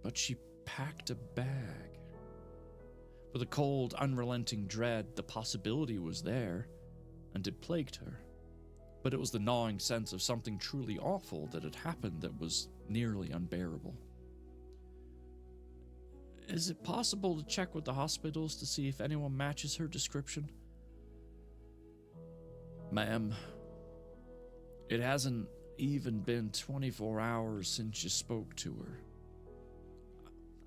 But she packed a bag. With a cold, unrelenting dread, the possibility was there, and it plagued her. But it was the gnawing sense of something truly awful that had happened that was nearly unbearable. Is it possible to check with the hospitals to see if anyone matches her description? Ma'am, it hasn't even been 24 hours since you spoke to her.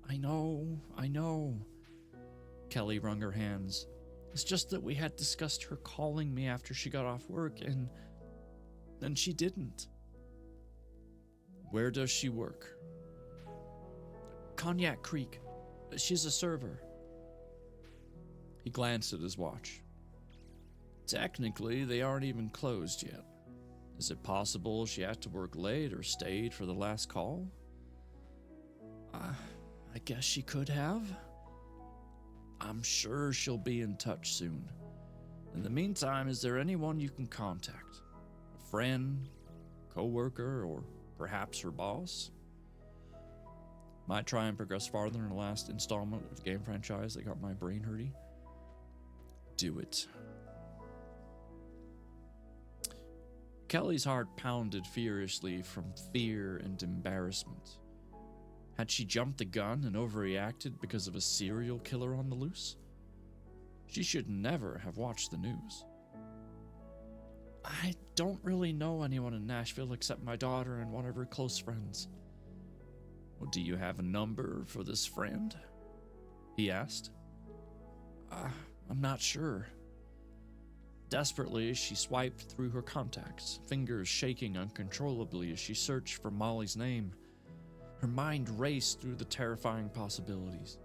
I know. Kelly wrung her hands. It's just that we had discussed her calling me after she got off work, and she didn't. Where does she work? Cognac Creek. She's a server. He glanced at his watch. Technically, they aren't even closed yet. Is it possible she had to work late or stayed for the last call? I guess she could have. I'm sure she'll be in touch soon. In the meantime, is there anyone you can contact? A friend, co-worker, or perhaps her boss? Might try and progress farther in the last installment of the game franchise that got my brain hurty. Do it. Kelly's heart pounded furiously from fear and embarrassment. Had she jumped the gun and overreacted because of a serial killer on the loose? She should never have watched the news. I don't really know anyone in Nashville except my daughter and one of her close friends. Well, do you have a number for this friend? He asked. I'm not sure. Desperately, she swiped through her contacts, fingers shaking uncontrollably as she searched for Molly's name. Her mind raced through the terrifying possibilities.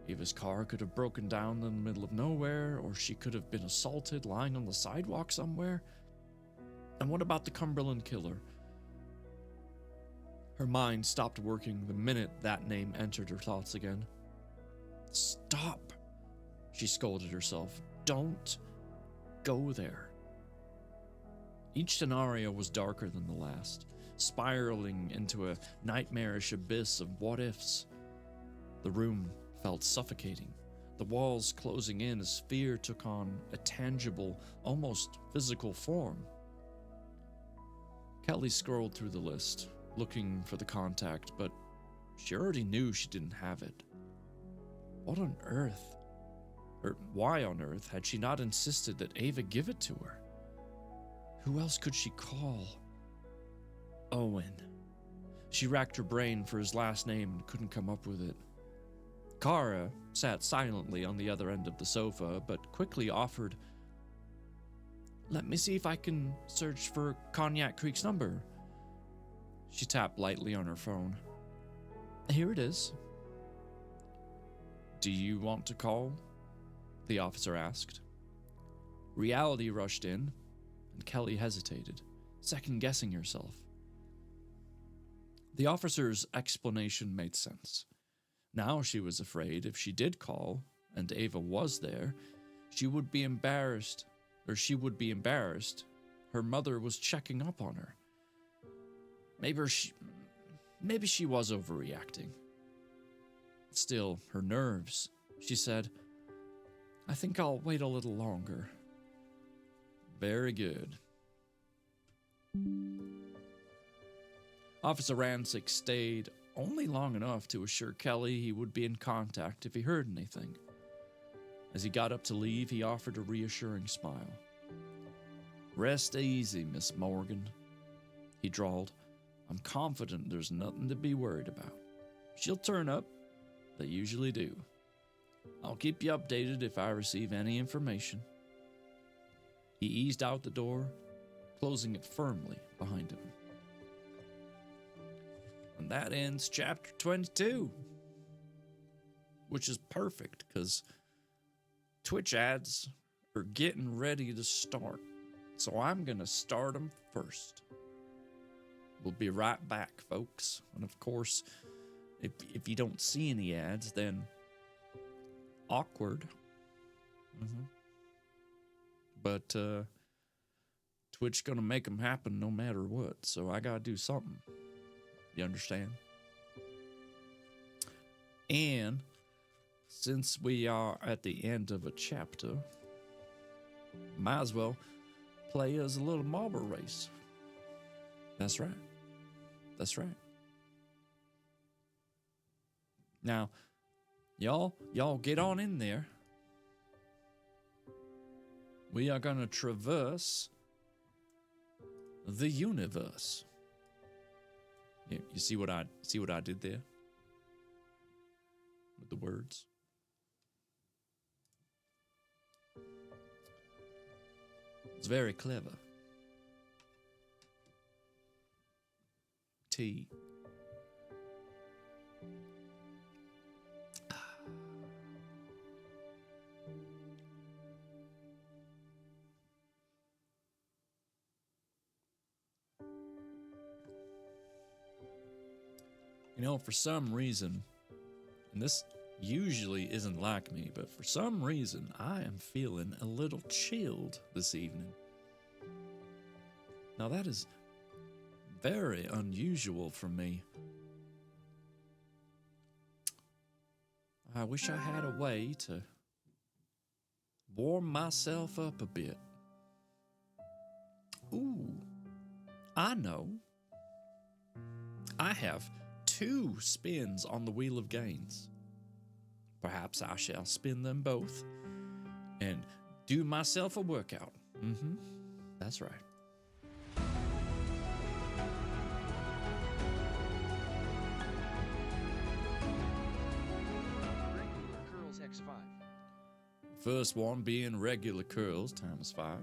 Ava's car could have broken down in the middle of nowhere, or she could have been assaulted lying on the sidewalk somewhere. And what about the Cumberland killer? Her mind stopped working the minute that name entered her thoughts again. Stop, she scolded herself. Don't go there. Each scenario was darker than the last, spiraling into a nightmarish abyss of what-ifs. The room felt suffocating, the walls closing in as fear took on a tangible, almost physical form. Kelly scrolled through the list, looking for the contact, but she already knew she didn't have it. What on earth? Or why on earth had she not insisted that Ava give it to her? Who else could she call? Owen. She racked her brain for his last name and couldn't come up with it. Kara sat silently on the other end of the sofa, but quickly offered, "Let me see if I can search for Cognac Creek's number." She tapped lightly on her phone. "Here it is." "Do you want to call?" the officer asked. Reality rushed in, and Kelly hesitated, second-guessing herself. The officer's explanation made sense. Now she was afraid if she did call, and Ava was there, she would be embarrassed. Her mother was checking up on her. Maybe she was overreacting. Still, her nerves, she said, "I think I'll wait a little longer." Very good. Officer Rancic stayed only long enough to assure Kelly he would be in contact if he heard anything. As he got up to leave, he offered a reassuring smile. "Rest easy, Miss Morgan," he drawled. "I'm confident there's nothing to be worried about. She'll turn up. They usually do. I'll keep you updated if I receive any information. He eased out the door, closing it firmly behind him. And that ends chapter 22. Which is perfect, because Twitch ads are getting ready to start. So I'm going to start them first. We'll be right back, folks. And of course, if you don't see any ads, then awkward. But Twitch going to make them happen no matter what. So I got to do something. You understand? And since we are at the end of a chapter, might as well play us a little marble race. That's right. That's right. Now, y'all get on in there. We are going to traverse the universe. You see what I did there? With the words. It's very clever. Tea. You know, for some reason, and this usually isn't like me, but for some reason, I am feeling a little chilled this evening. Now, that is very unusual for me. I wish I had a way to warm myself up a bit. Ooh, I know. I have 2 spins on the Wheel of Gains. Perhaps I shall spin them both and do myself a workout. That's right. Regular curls X5. First one being regular curls times 5.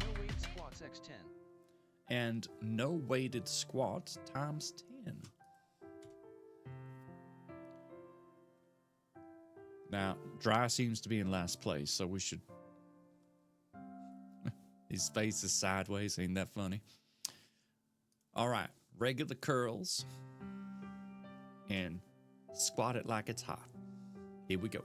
No weight squats X10. And no weighted squats times 10. Now, Dry seems to be in last place, so we should... His face is sideways, ain't that funny? All right, regular curls. And squat it like it's hot. Here we go.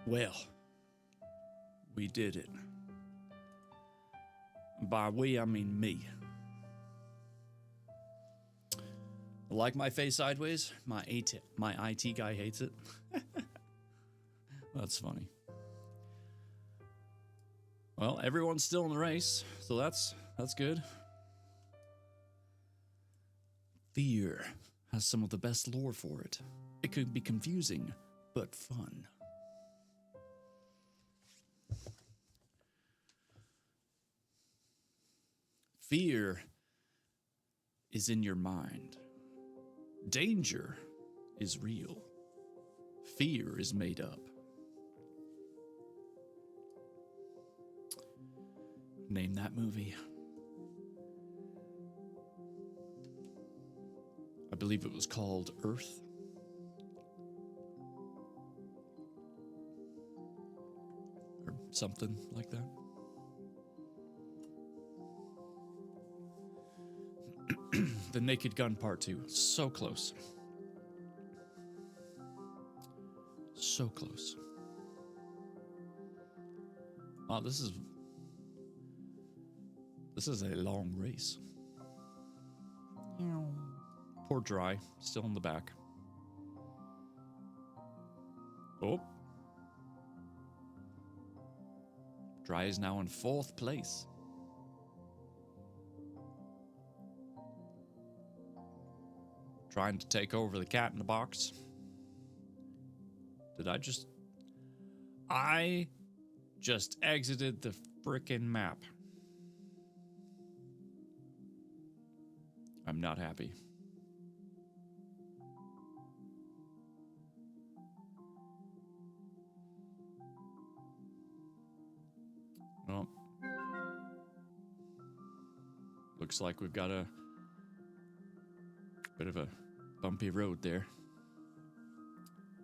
Well, we did it. By we, I mean me. Like my face sideways? My IT guy hates it. That's funny. Well, everyone's still in the race, so that's good. Fear has some of the best lore for it. It could be confusing, but fun. Fear is in your mind. Danger is real. Fear is made up. Name that movie. I believe it was called Earth. Or something like that. The Naked Gun Part 2. So close. So close. Oh, this is a long race. Poor Dry, still in the back. Oh. Dry is now in 4th place. Trying to take over the Cat in the Box. I just exited the frickin' map. I'm not happy. Well, looks like we've got a bit of a bumpy road there.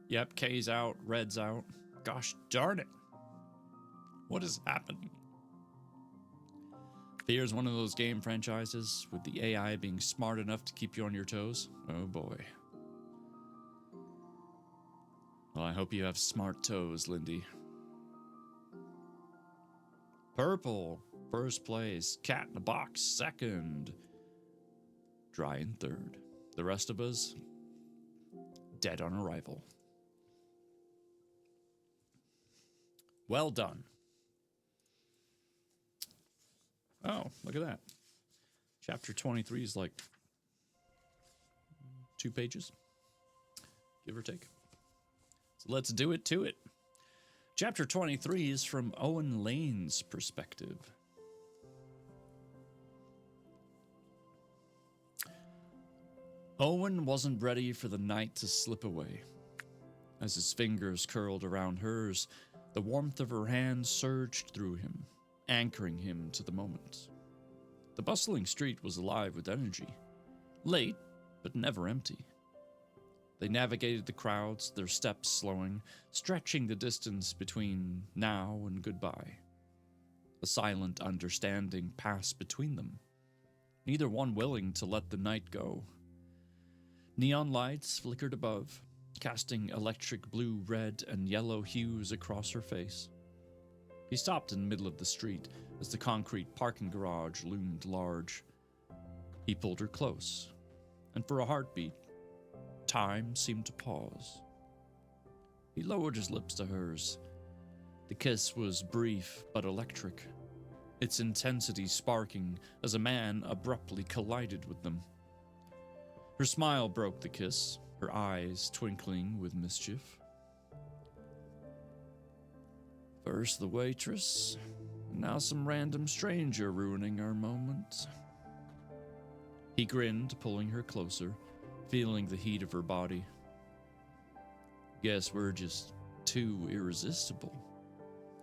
Yep, K's out, Red's out. Gosh darn it. What is happening? Fear is one of those game franchises with the AI being smart enough to keep you on your toes. Oh boy. Well, I hope you have smart toes, Lindy. Purple, 1st place. Cat in the Box, 2nd. Dry in 3rd. The rest of us, dead on arrival. Well done. Oh, look at that. Chapter 23 is like 2 pages, give or take. So let's do it to it. Chapter 23 is from Owen Lane's perspective. Owen wasn't ready for the night to slip away. As his fingers curled around hers, the warmth of her hand surged through him, anchoring him to the moment. The bustling street was alive with energy. Late, but never empty. They navigated the crowds, their steps slowing, stretching the distance between now and goodbye. A silent understanding passed between them, neither one willing to let the night go. Neon lights flickered above, casting electric blue, red, and yellow hues across her face. He stopped in the middle of the street as the concrete parking garage loomed large. He pulled her close, and for a heartbeat, time seemed to pause. He lowered his lips to hers. The kiss was brief but electric, its intensity sparking as a man abruptly collided with them. Her smile broke the kiss, her eyes twinkling with mischief. First the waitress, and now some random stranger ruining our moment. He grinned, pulling her closer, feeling the heat of her body. Guess we're just too irresistible,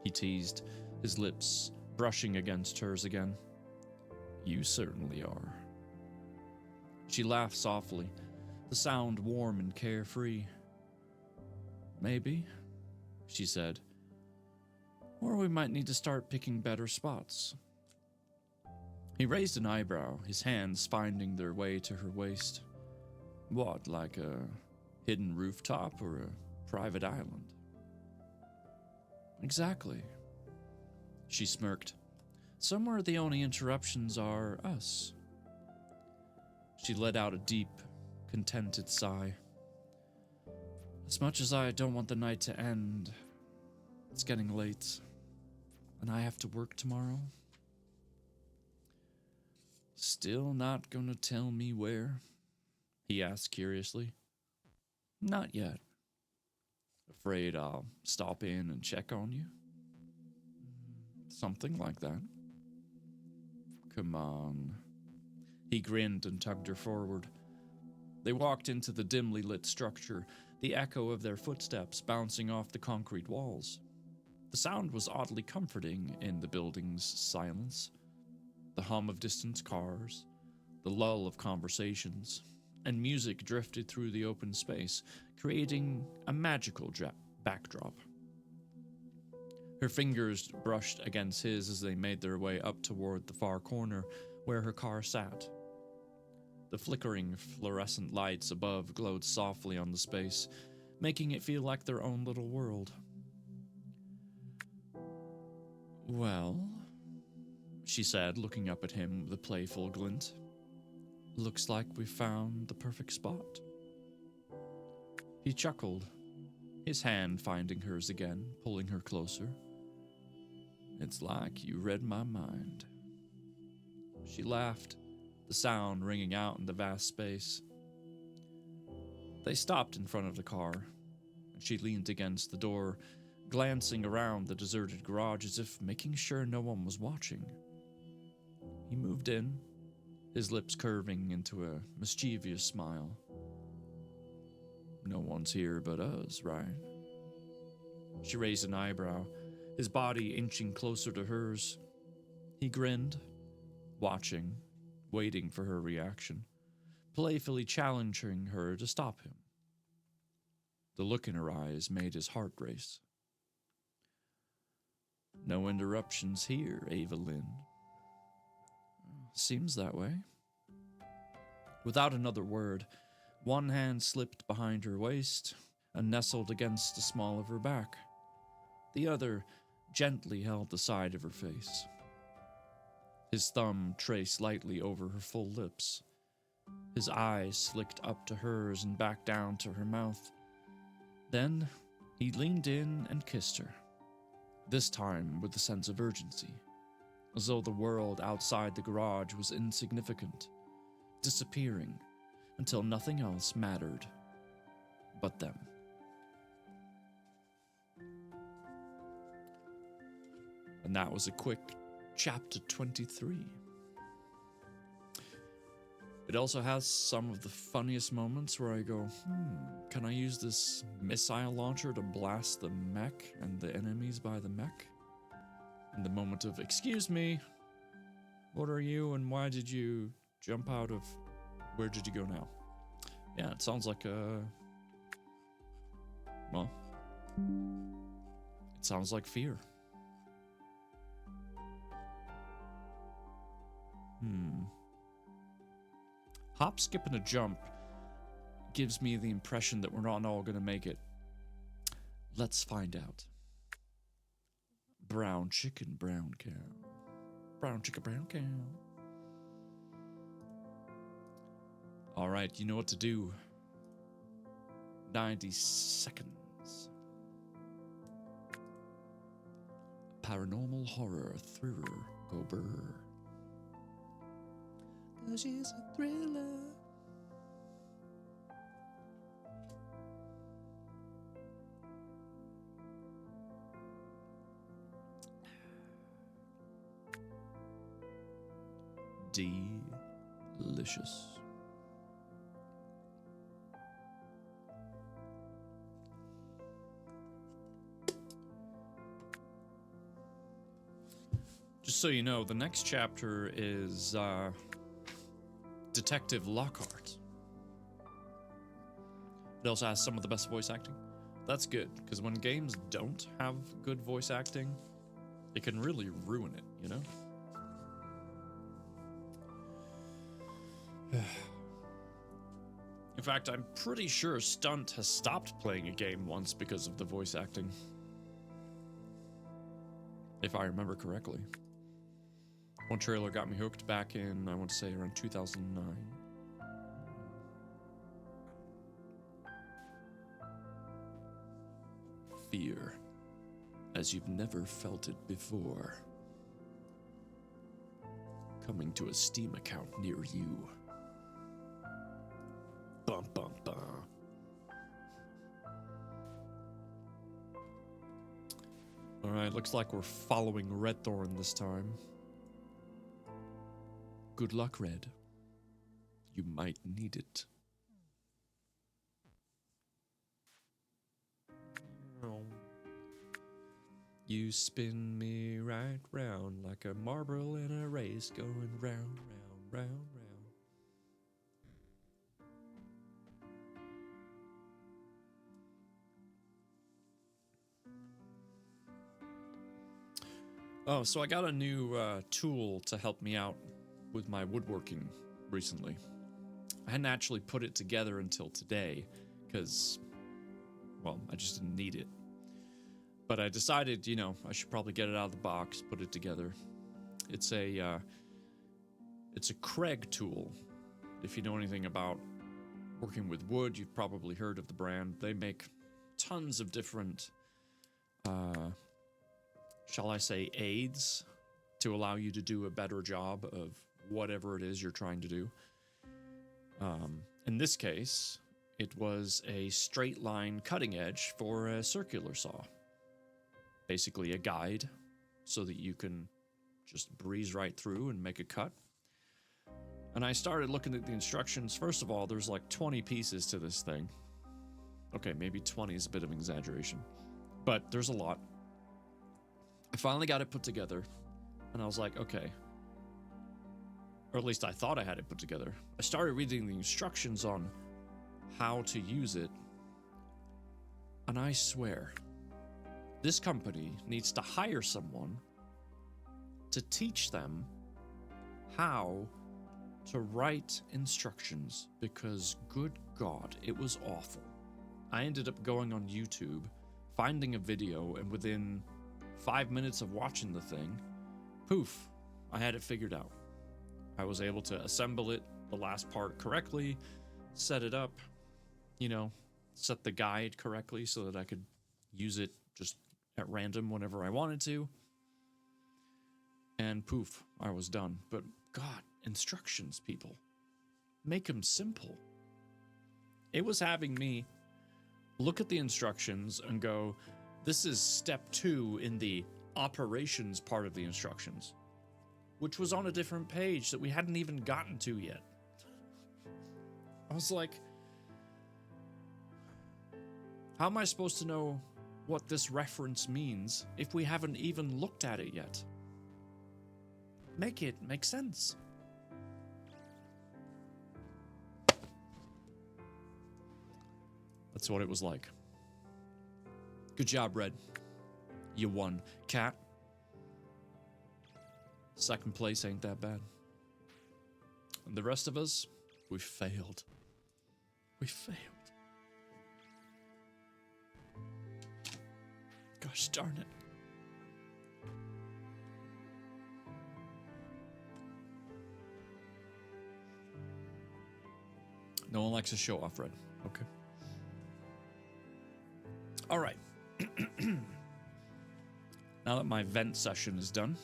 he teased, his lips brushing against hers again. You certainly are. She laughed softly, the sound warm and carefree. Maybe, she said. Or we might need to start picking better spots. He raised an eyebrow, his hands finding their way to her waist. What, like a hidden rooftop or a private island? Exactly. She smirked. Somewhere the only interruptions are us. She let out a deep, contented sigh. As much as I don't want the night to end, it's getting late, and I have to work tomorrow. Still not gonna tell me where? He asked curiously. Not yet. Afraid I'll stop in and check on you? Something like that. Come on. He grinned and tugged her forward. They walked into the dimly lit structure, the echo of their footsteps bouncing off the concrete walls. The sound was oddly comforting in the building's silence. The hum of distant cars, the lull of conversations, and music drifted through the open space, creating a magical backdrop. Her fingers brushed against his as they made their way up toward the far corner where her car sat. The flickering fluorescent lights above glowed softly on the space, making it feel like their own little world. "Well," she said, looking up at him with a playful glint. "Looks like we found the perfect spot." He chuckled, his hand finding hers again, pulling her closer. "It's like you read my mind." She laughed, the sound ringing out in the vast space. They stopped in front of the car, and she leaned against the door, glancing around the deserted garage as if making sure no one was watching. He moved in, his lips curving into a mischievous smile. "No one's here but us, right?" She raised an eyebrow, his body inching closer to hers. He grinned, watching, waiting for her reaction, playfully challenging her to stop him. The look in her eyes made his heart race. "No interruptions here, Ava Lynn." "Seems that way." Without another word, one hand slipped behind her waist and nestled against the small of her back. The other gently held the side of her face. His thumb traced lightly over her full lips. His eyes slicked up to hers and back down to her mouth. Then he leaned in and kissed her, this time with a sense of urgency, as though the world outside the garage was insignificant, disappearing until nothing else mattered but them. And that was a quick chapter 23. It also has some of the funniest moments where I go, can I use this missile launcher to blast the mech and the enemies by the mech? In the moment of, excuse me, what are you and why did you jump out of, where did you go now? Yeah, it sounds like well, it sounds like fear. Hop, skip, and a jump gives me the impression that we're not all going to make it. Let's find out. Brown chicken, brown cow. Brown chicken, brown cow. All right, you know what to do. 90 seconds. Paranormal horror thriller. Go brr. 'Cause she's a thriller. Delicious. Just so you know, the next chapter is Detective Lockhart. It also has some of the best voice acting. That's good, because when games don't have good voice acting, it can really ruin it, you know? In fact, I'm pretty sure Stunt has stopped playing a game once because of the voice acting. If I remember correctly. One trailer got me hooked back in, I want to say, around 2009. Fear, as you've never felt it before. Coming to a Steam account near you. Bum, bum, bum. Alright, looks like we're following Redthorn this time. Good luck, Red. You might need it. You spin me right round like a marble in a race, going round, round, round, round. Oh, so I got a new tool to help me out with my woodworking recently. I hadn't actually put it together until today because, well, I just didn't need it. But I decided, I should probably get it out of the box, put it together. It's a Craig tool. If you know anything about working with wood, you've probably heard of the brand. They make tons of different, shall I say, aids to allow you to do a better job of whatever it is you're trying to do. In this case, it was a straight line cutting edge for a circular saw. Basically a guide so that you can just breeze right through and make a cut. And I started looking at the instructions. First of all, there's like 20 pieces to this thing. Okay, maybe 20 is a bit of an exaggeration, but there's a lot. I finally got it put together, and I was like, okay. Or at least I thought I had it put together. I started reading the instructions on how to use it, and I swear, this company needs to hire someone to teach them how to write instructions, because good God, it was awful. I ended up going on YouTube, finding a video, and within 5 minutes of watching the thing, poof, I had it figured out. I was able to assemble it, the last part correctly, set it up, set the guide correctly so that I could use it just at random whenever I wanted to. And poof, I was done. But God, instructions, people. Make them simple. It was having me look at the instructions and go, this is step 2 in the operations part of the instructions, which was on a different page that we hadn't even gotten to yet. I was like, how am I supposed to know what this reference means if we haven't even looked at it yet? Make it make sense. That's what it was like. Good job, Red. You won. Cat, second place ain't that bad. And the rest of us, we failed. We failed. Gosh darn it. No one likes to show off, Red. Okay. All right. Now that my vent session is done,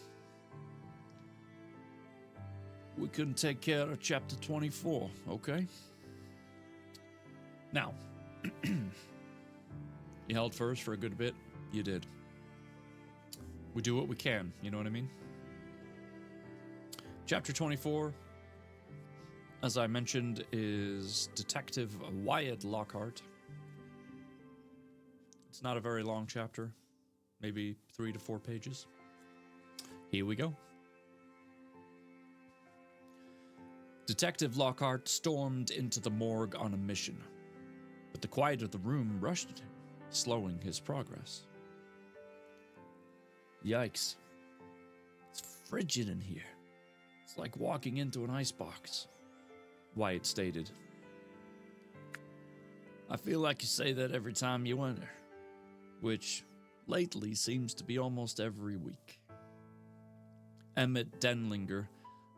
we can take care of chapter 24, okay? Now, you held first for a good bit. You did. We do what we can, you know what I mean? Chapter 24, as I mentioned, is Detective Wyatt Lockhart. It's not a very long chapter, maybe 3 to 4 pages. Here we go. Detective Lockhart stormed into the morgue on a mission, but the quiet of the room rushed him, slowing his progress. Yikes. It's frigid in here. It's like walking into an icebox, Wyatt stated. I feel like you say that every time you enter, which lately seems to be almost every week. Emmett Denlinger,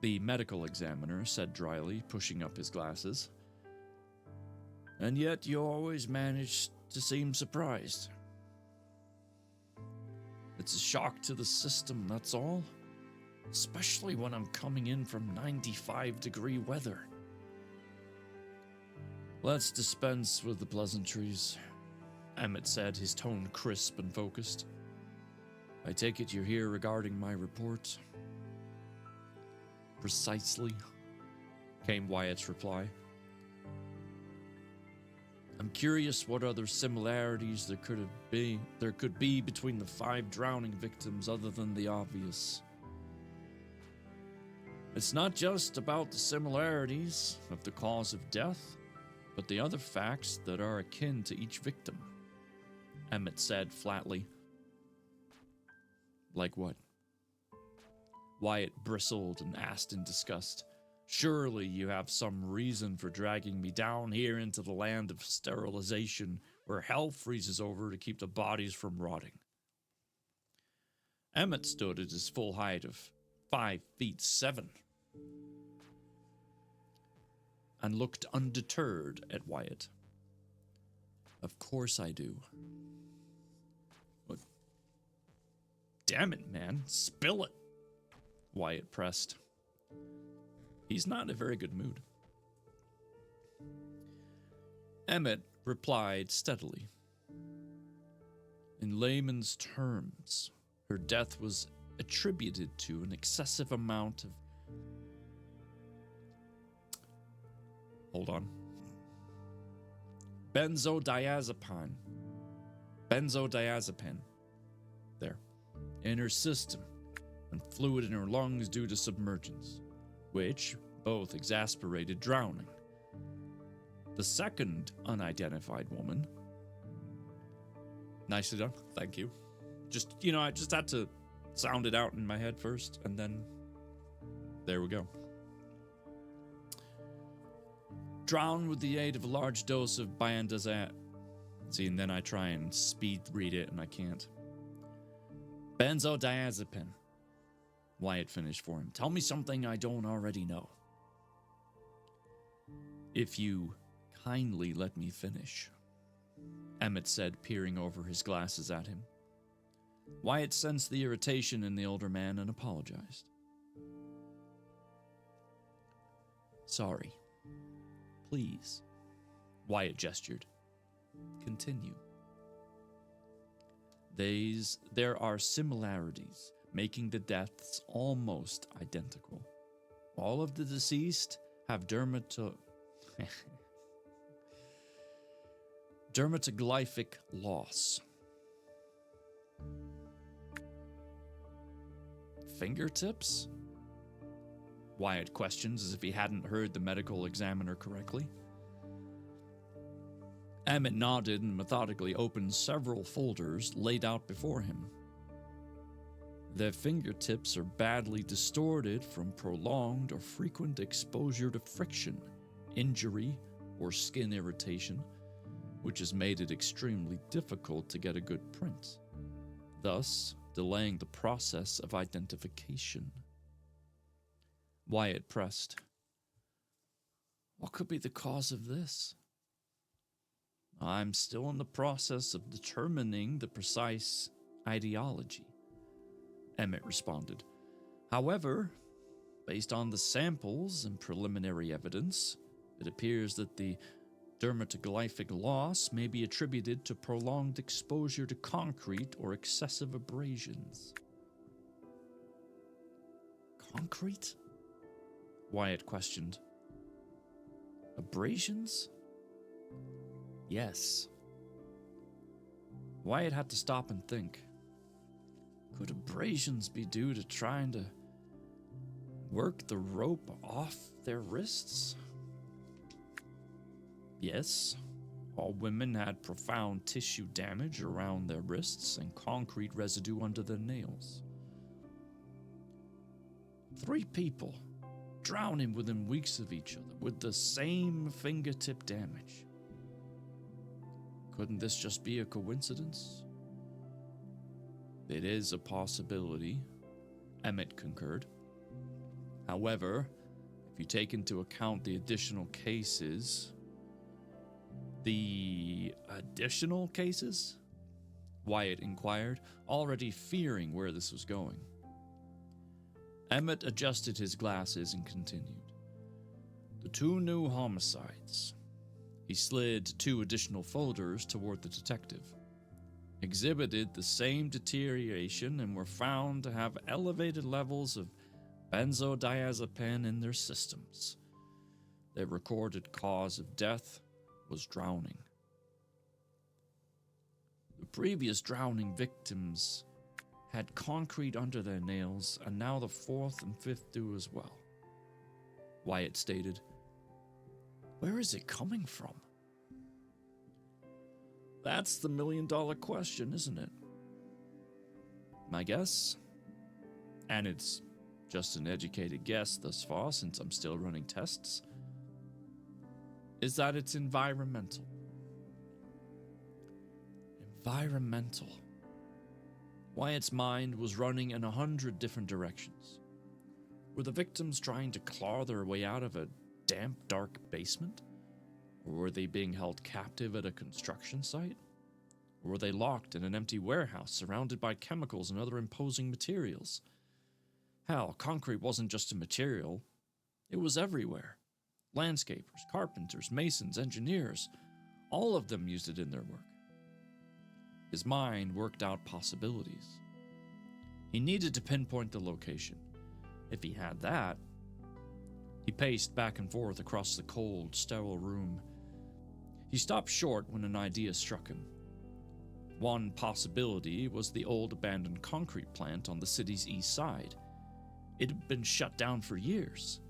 the medical examiner, said dryly, pushing up his glasses. And yet you always manage to seem surprised. It's a shock to the system, that's all. Especially when I'm coming in from 95-degree weather. Let's dispense with the pleasantries, Emmett said, his tone crisp and focused. I take it you're here regarding my report? Precisely, came Wyatt's reply. I'm curious what other similarities there could be between the 5 drowning victims other than the obvious. It's not just about the similarities of the cause of death, but the other facts that are akin to each victim, Emmett said flatly. Like what? Wyatt bristled and asked in disgust. Surely you have some reason for dragging me down here into the land of sterilization, where hell freezes over to keep the bodies from rotting. Emmett stood at his full height of 5'7" and looked undeterred at Wyatt. Of course I do. What? Damn it, man. Spill it, Wyatt pressed. He's not in a very good mood. Emmett replied steadily. In layman's terms, her death was attributed to an excessive amount of... Hold on. Benzodiazepine. There. In her system, and fluid in her lungs due to submergence, which both exasperated drowning. The second unidentified woman... Nicely done. Thank you. I just had to sound it out in my head first, and then there we go. Drowned with the aid of a large dose of benzodiazepine. See, and then I try and speed read it, and I can't. Benzodiazepine. Wyatt finished for him. Tell me something I don't already know. If you kindly let me finish, Emmett said, peering over his glasses at him. Wyatt sensed the irritation in the older man and apologized. Sorry. Please. Wyatt gestured. Continue. There are similarities, making the deaths almost identical. All of the deceased have dermatoglyphic loss. Fingertips? Wyatt questions as if he hadn't heard the medical examiner correctly. Emmett nodded and methodically opened several folders laid out before him. Their fingertips are badly distorted from prolonged or frequent exposure to friction, injury, or skin irritation, which has made it extremely difficult to get a good print, thus delaying the process of identification. Wyatt pressed. What could be the cause of this? I'm still in the process of determining the precise etiology, Emmett responded. However, based on the samples and preliminary evidence, it appears that the dermatoglyphic loss may be attributed to prolonged exposure to concrete or excessive abrasions. Concrete? Wyatt questioned. Abrasions? Yes. Wyatt had to stop and think. Could abrasions be due to trying to work the rope off their wrists? Yes. All women had profound tissue damage around their wrists and concrete residue under their nails. 3 people drowning within weeks of each other with the same fingertip damage. Couldn't this just be a coincidence? It is a possibility, Emmett concurred. However, if you take into account the additional cases... The additional cases? Wyatt inquired, already fearing where this was going. Emmett adjusted his glasses and continued. The 2 new homicides. He slid 2 additional folders toward the detective. Exhibited the same deterioration and were found to have elevated levels of benzodiazepine in their systems. Their recorded cause of death was drowning. previous drowning victims had concrete under their nails, and now the fourth and fifth do as well. Wyatt stated. Where is it coming from? That's the million-dollar question, isn't it? My guess, and it's just an educated guess thus far since I'm still running tests, is that it's environmental. Environmental. Wyatt's mind was running in 100 different directions. Were the victims trying to claw their way out of a damp, dark basement? Or were they being held captive at a construction site? Or were they locked in an empty warehouse surrounded by chemicals and other imposing materials? Hell, concrete wasn't just a material. It was everywhere. Landscapers, carpenters, masons, engineers, all of them used it in their work. His mind worked out possibilities. He needed to pinpoint the location. If he had that, he paced back and forth across the cold, sterile room. He stopped short when an idea struck him. One possibility was the old abandoned concrete plant on the city's east side. It had been shut down for years.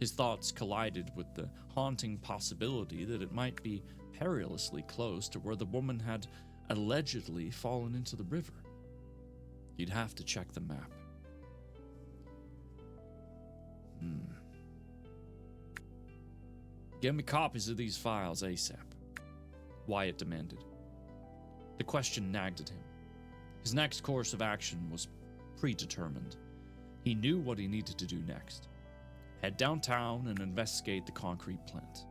His thoughts collided with the haunting possibility that it might be perilously close to where the woman had allegedly fallen into the river. He'd have to check the map. Give me copies of these files ASAP, Wyatt demanded. The question nagged at him. His next course of action was predetermined. He knew what he needed to do next. Head downtown and investigate the concrete plant.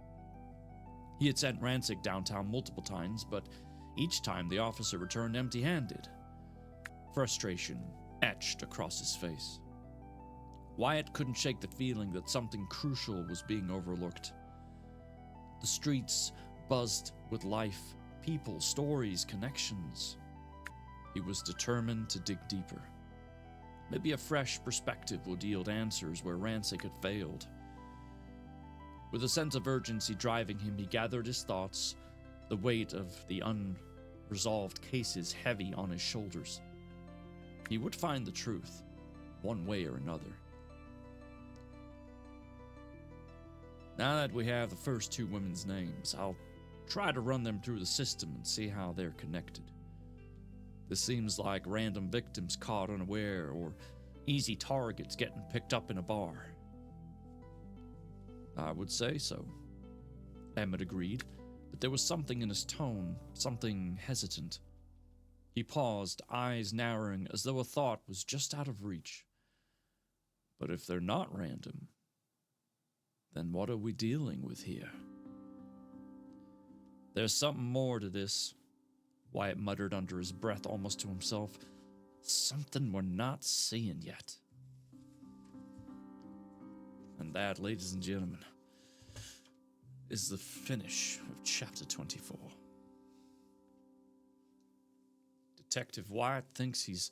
He had sent Rancic downtown multiple times, but each time the officer returned empty-handed. Frustration etched across his face. Wyatt couldn't shake the feeling that something crucial was being overlooked. The streets buzzed with life, people, stories, connections. He was determined to dig deeper. Maybe a fresh perspective would yield answers where Rancic had failed. With a sense of urgency driving him, he gathered his thoughts, the weight of the unresolved cases heavy on his shoulders. He would find the truth, one way or another. Now that we have the first two women's names, I'll try to run them through the system and see how they're connected. This seems like random victims caught unaware or easy targets getting picked up in a bar. I would say so, Emmett agreed, but there was something in his tone, something hesitant. He paused, eyes narrowing as though a thought was just out of reach. But if they're not random, then what are we dealing with here? There's something more to this, Wyatt muttered under his breath almost to himself. Something we're not seeing yet. And that, ladies and gentlemen, is the finish of chapter 24. Detective Wyatt thinks he's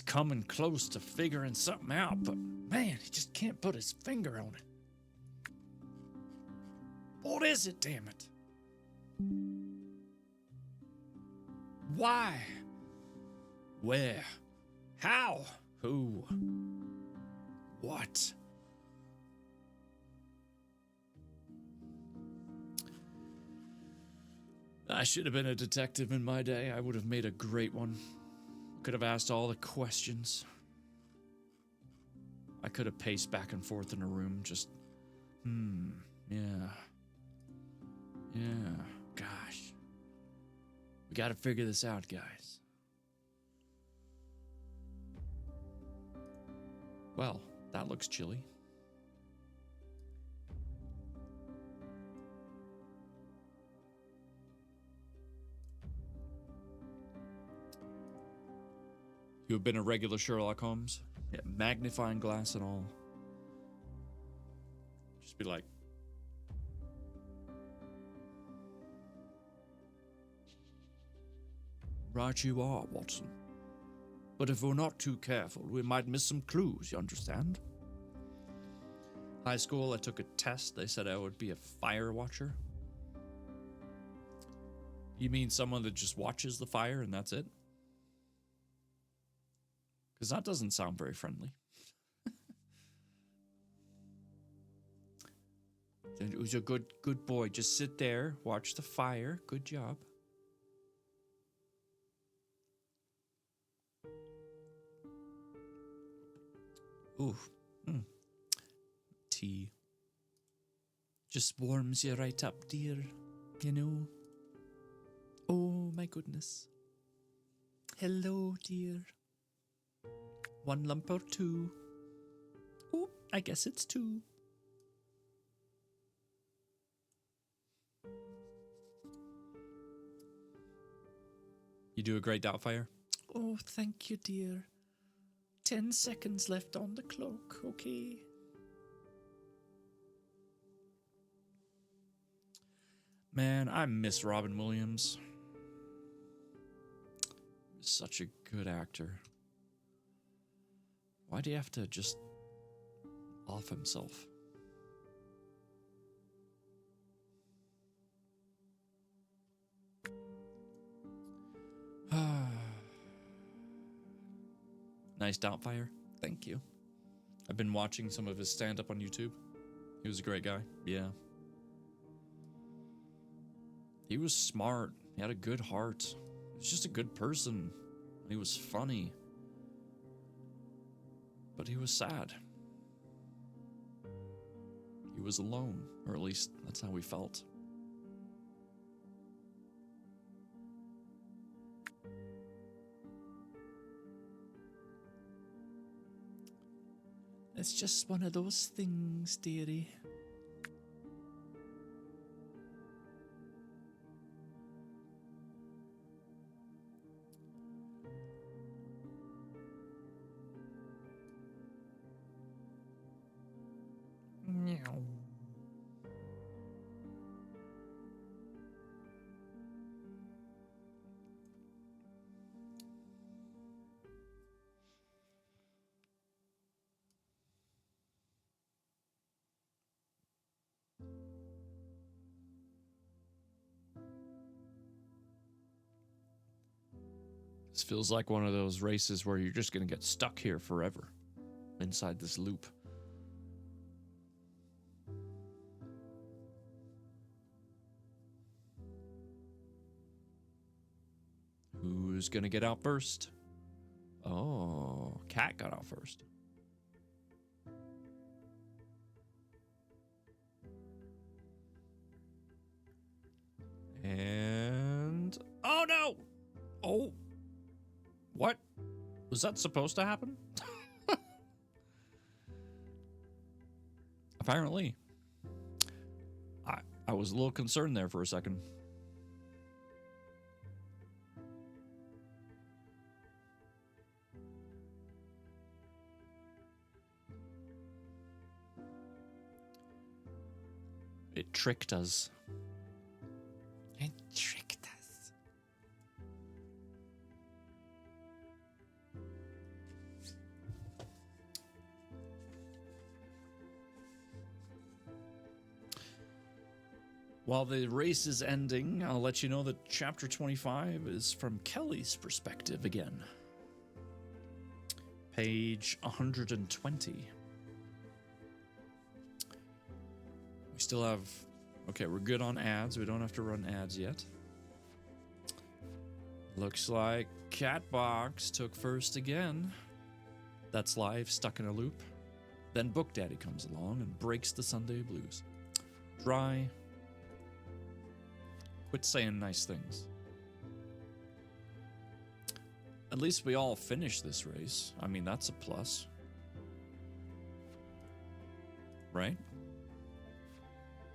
coming close to figuring something out, but man, he just can't put his finger on it. What is it, damn it? Why? Where? How? Who? What? I should have been a detective in my day. I would have made a great one. Could have asked all the questions. I could have paced back and forth in a room, just, yeah, gosh. We gotta figure this out, guys. Well, that looks chilly. You have been a regular Sherlock Holmes? Yeah, magnifying glass and all. Just be like, right you are, Watson. But if we're not too careful, we might miss some clues, you understand? High school, I took a test. They said I would be a fire watcher. You mean someone that just watches the fire and that's it? Because that doesn't sound very friendly. It was a good boy. Just sit there, watch the fire. Good job. Ooh. Tea. Just warms you right up, dear. You know. Oh, my goodness. Hello, dear. 1 lump or 2? Oh, I guess it's 2. You do a great Doubtfire. Oh, thank you, dear. 10 seconds left on the clock, okay? Man, I miss Robin Williams. Such a good actor. Why do you have to just off himself? Nice Doubtfire. Thank you. I've been watching some of his stand-up on YouTube. He was a great guy. Yeah. He was smart. He had a good heart. He was just a good person. He was funny. But he was sad. He was alone, or at least that's how we felt. It's just one of those things, dearie. Meow. This feels like one of those races where you're just going to get stuck here forever inside this loop. Who's going to get out first? Oh, Cat got out first. And... oh, no! Oh. What? Was that supposed to happen? Apparently. I was a little concerned there for a second. It tricked us. It tricked us. While the race is ending, I'll let you know that chapter 25 is from Kelly's perspective again. Page 120. We still have... okay, we're good on ads. We don't have to run ads yet. Looks like Catbox took first again. That's live, stuck in a loop. Then Book Daddy comes along and breaks the Sunday blues. Dry. Quit saying nice things. At least we all finished this race. I mean, that's a plus. Right?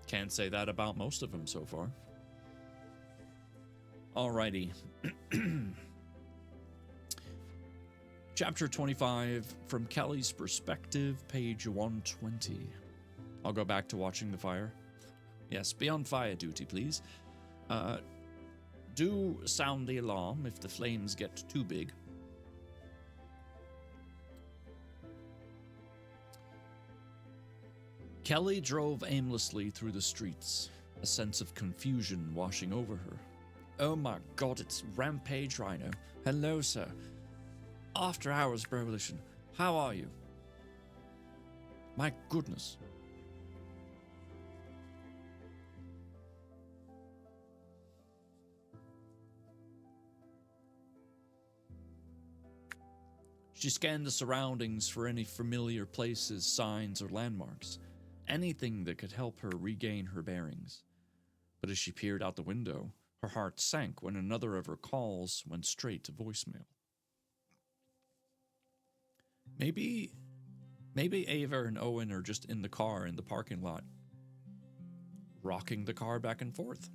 Can't say that about most of them so far. Alrighty. Chapter 25, from Kelly's perspective, page 120. I'll go back to watching the fire. Yes, be on fire duty, please. Do sound the alarm if the flames get too big. Kelly drove aimlessly through the streets, a sense of confusion washing over her. Oh my god, it's Rampage Rhino. Hello, sir. After Hours Revolution. How are you? My goodness. She scanned the surroundings for any familiar places, signs, or landmarks, anything that could help her regain her bearings. But as she peered out the window, her heart sank when another of her calls went straight to voicemail. Maybe Ava and Owen are just in the car in the parking lot, rocking the car back and forth,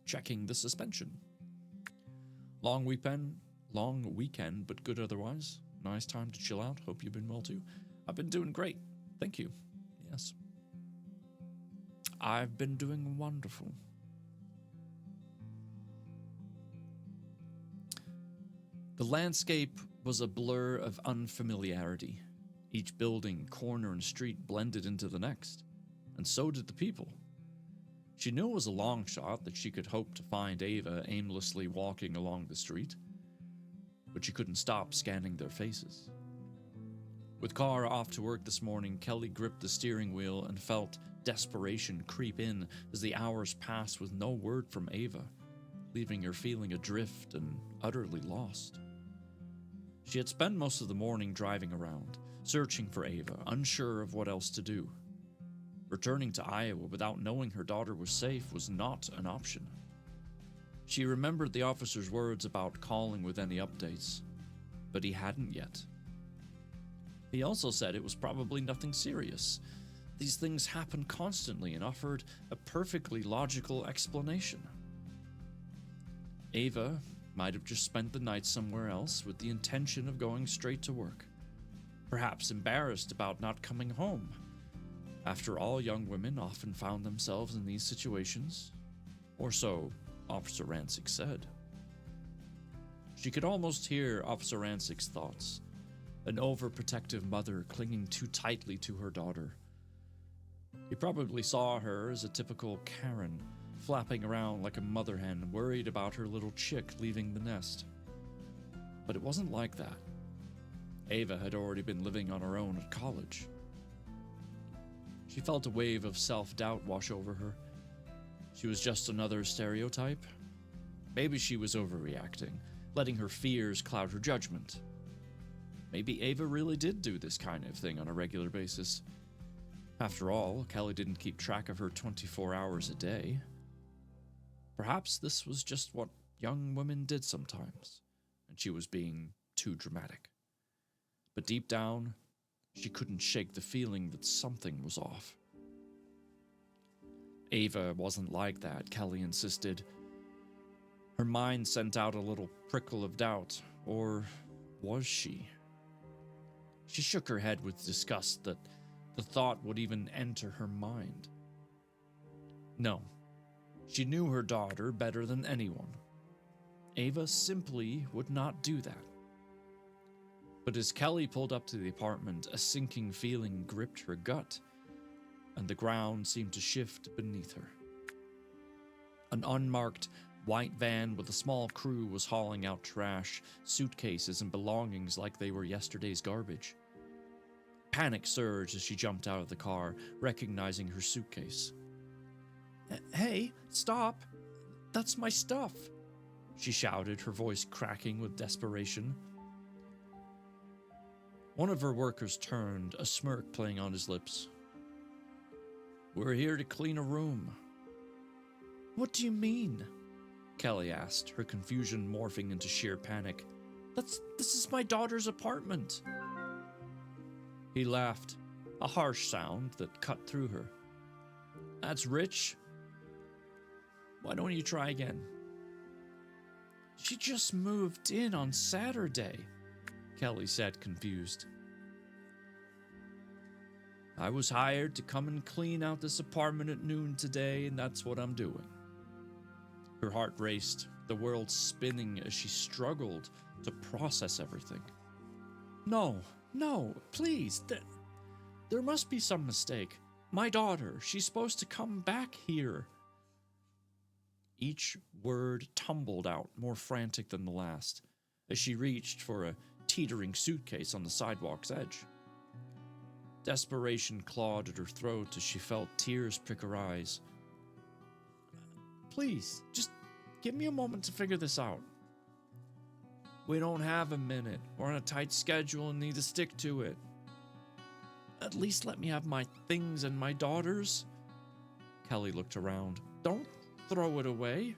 checking the suspension. Long weekend, but good otherwise. Nice time to chill out. Hope you've been well too. I've been doing great. Thank you. Yes. I've been doing wonderful. The landscape was a blur of unfamiliarity. Each building, corner, and street blended into the next, and so did the people. She knew it was a long shot that she could hope to find Ava aimlessly walking along the street, but she couldn't stop scanning their faces. With Cara off to work this morning, Kelly gripped the steering wheel and felt desperation creep in as the hours passed with no word from Ava, leaving her feeling adrift and utterly lost. She had spent most of the morning driving around, searching for Ava, unsure of what else to do. Returning to Iowa without knowing her daughter was safe was not an option. She remembered the officer's words about calling with any updates, but he hadn't yet. He also said it was probably nothing serious. These things happen constantly and offered a perfectly logical explanation. Ava might have just spent the night somewhere else with the intention of going straight to work, perhaps embarrassed about not coming home. After all, young women often found themselves in these situations, or so Officer Rancic said. She could almost hear Officer Rancic's thoughts, an overprotective mother clinging too tightly to her daughter. He probably saw her as a typical Karen, flapping around like a mother hen, worried about her little chick leaving the nest. But it wasn't like that. Ava had already been living on her own at college. She felt a wave of self-doubt wash over her. She was just another stereotype. Maybe she was overreacting, letting her fears cloud her judgment. Maybe Ava really did do this kind of thing on a regular basis. After all, Kelly didn't keep track of her 24 hours a day. Perhaps this was just what young women did sometimes, and she was being too dramatic. But deep down, she couldn't shake the feeling that something was off. Ava wasn't like that, Kelly insisted. Her mind sent out a little prickle of doubt, or was she? She shook her head with disgust that the thought would even enter her mind. No, she knew her daughter better than anyone. Ava simply would not do that. But as Kelly pulled up to the apartment, a sinking feeling gripped her gut, and the ground seemed to shift beneath her. An unmarked white van with a small crew was hauling out trash, suitcases, and belongings like they were yesterday's garbage. Panic surged as she jumped out of the car, recognizing her suitcase. "Hey, stop! That's my stuff!" she shouted, her voice cracking with desperation. One of her workers turned, a smirk playing on his lips. "We're here to clean a room." "What do you mean?" Kelly asked, her confusion morphing into sheer panic. This is my daughter's apartment." He laughed, a harsh sound that cut through her. "That's rich. Why don't you try again?" "She just moved in on Saturday," Kelly said, confused. "I was hired to come and clean out this apartment at noon today, and that's what I'm doing." Her heart raced, the world spinning as she struggled to process everything. No, please, there must be some mistake. My daughter, she's supposed to come back here." Each word tumbled out, more frantic than the last, as she reached for a teetering suitcase on the sidewalk's edge. Desperation clawed at her throat as she felt tears prick her eyes. Please, just give me a moment to figure this out. We don't have a minute. We're on a tight schedule and need to stick to it. At least let me have my things and my daughter's. Kelly looked around. Don't throw it away.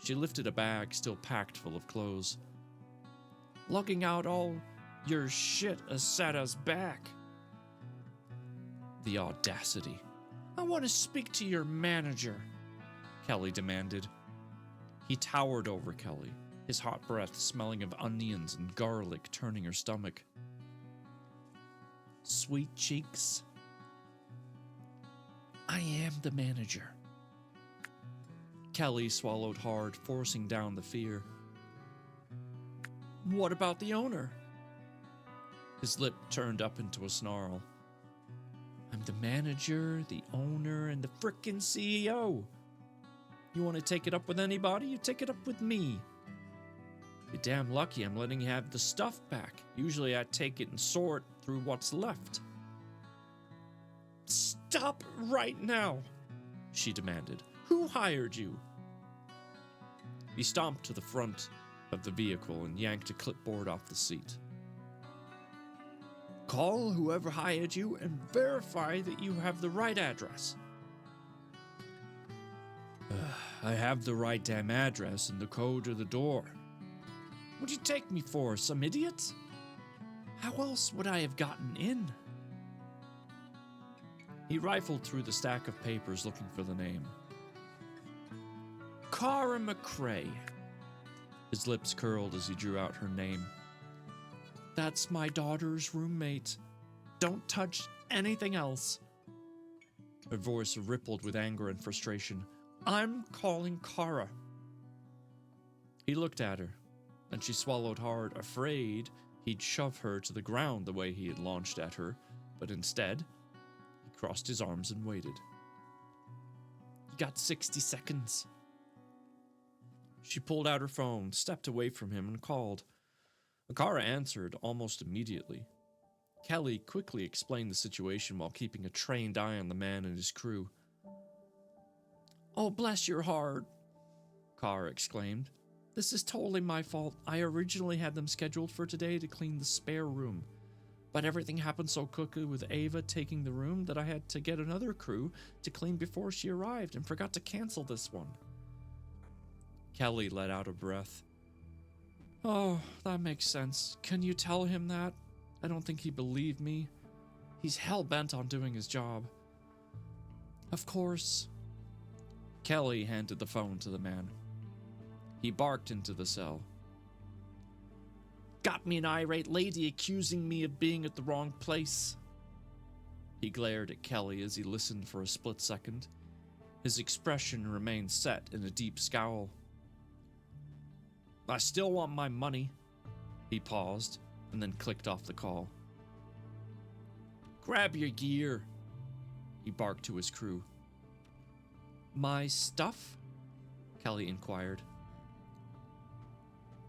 She lifted a bag still packed full of clothes. Lugging out all your shit has set us back. The audacity. I want to speak to your manager, Kelly demanded. He towered over Kelly, his hot breath smelling of onions and garlic turning her stomach. Sweet cheeks. I am the manager. Kelly swallowed hard, forcing down the fear. What about the owner? His lip turned up into a snarl. I'm the manager, the owner, and the frickin' CEO. You want to take it up with anybody? You take it up with me. You're damn lucky I'm letting you have the stuff back. Usually I take it and sort through what's left. Stop right now, she demanded. Who hired you? He stomped to the front of the vehicle and yanked a clipboard off the seat. Call whoever hired you and verify that you have the right address. I have the right damn address and the code to the door. What'd you take me for, some idiot? How else would I have gotten in? He rifled through the stack of papers looking for the name. Cara McCrae. His lips curled as he drew out her name. That's my daughter's roommate. Don't touch anything else. Her voice rippled with anger and frustration. I'm calling Cara. He looked at her, and she swallowed hard, afraid he'd shove her to the ground the way he had launched at her, but instead, he crossed his arms and waited. You got 60 seconds. She pulled out her phone, stepped away from him, and called. Cara answered almost immediately. Kelly quickly explained the situation while keeping a trained eye on the man and his crew. Oh, bless your heart, Cara exclaimed. This is totally my fault. I originally had them scheduled for today to clean the spare room, but everything happened so quickly with Ava taking the room that I had to get another crew to clean before she arrived and forgot to cancel this one. Kelly let out a breath. Oh, that makes sense. Can you tell him that? I don't think he believed me. He's hell-bent on doing his job. Of course. Kelly handed the phone to the man. He barked into the cell. Got me an irate lady accusing me of being at the wrong place. He glared at Kelly as he listened for a split second. His expression remained set in a deep scowl. I still want my money. He paused and then clicked off the call. Grab your gear, he barked to his crew. My stuff? Kelly inquired.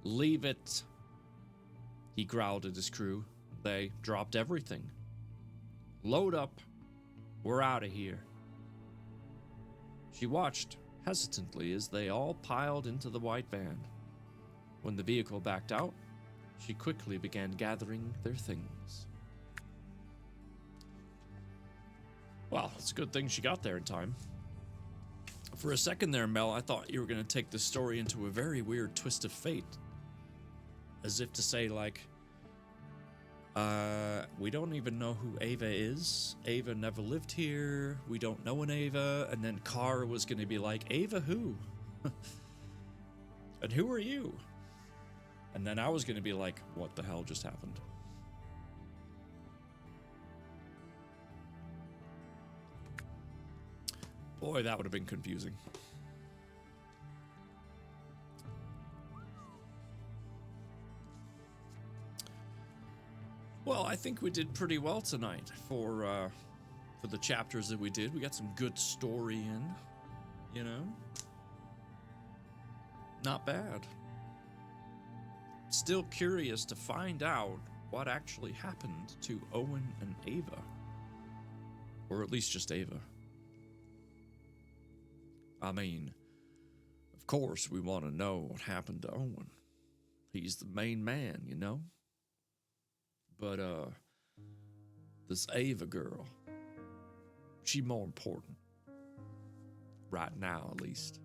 Leave it, he growled at his crew. They dropped everything. Load up. We're out of here. She watched hesitantly as they all piled into the white van. When the vehicle backed out, she quickly began gathering their things. Well, it's a good thing she got there in time. For a second there, Mel, I thought you were going to take this story into a very weird twist of fate. As if to say, like, we don't even know who Ava is. Ava never lived here. We don't know an Ava. And then Cara was going to be like, Ava who? And who are you? And then I was going to be like, what the hell just happened? Boy, that would have been confusing. Well, I think we did pretty well tonight for the chapters that we did. We got some good story in, you know? Not bad. Still curious to find out what actually happened to Owen and Ava. Or at least just Ava. I mean, of course we want to know what happened to Owen. He's the main man, you know? But, this Ava girl, she more important. Right now, at least.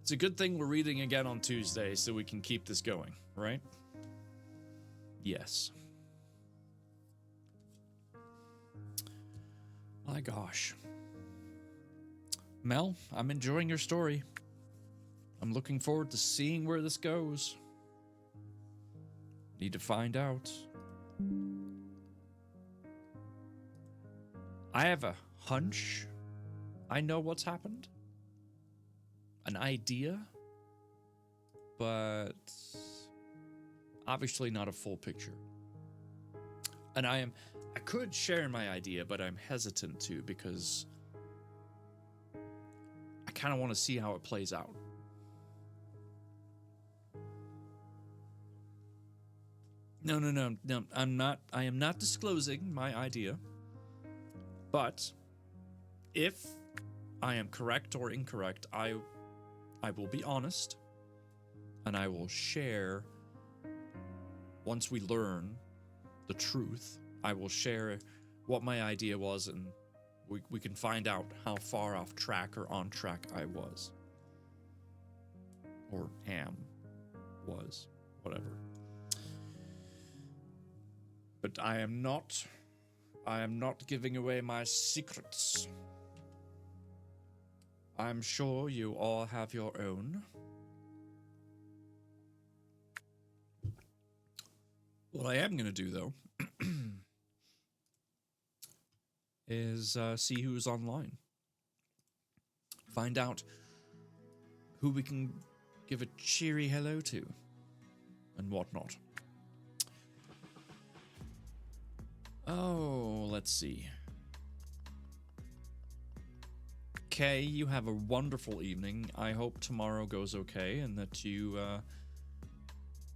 It's a good thing we're reading again on Tuesday so we can keep this going, right? Yes. My gosh. Mel, I'm enjoying your story. I'm looking forward to seeing where this goes. Need to find out. I have a hunch. I know what's happened. An idea. But obviously not a full picture. And I could share my idea, but I'm hesitant to because I kind of want to see how it plays out. No, I am not disclosing my idea. But if I am correct or incorrect, I will be honest, and I will share, once we learn the truth, I will share what my idea was, and we can find out how far off track or on track I was. Or was, whatever. But I am not giving away my secrets. I'm sure you all have your own. What I am going to do, though, is see who's online. Find out who we can give a cheery hello to and whatnot. Oh, let's see. Kay, you have a wonderful evening. I hope tomorrow goes okay and that you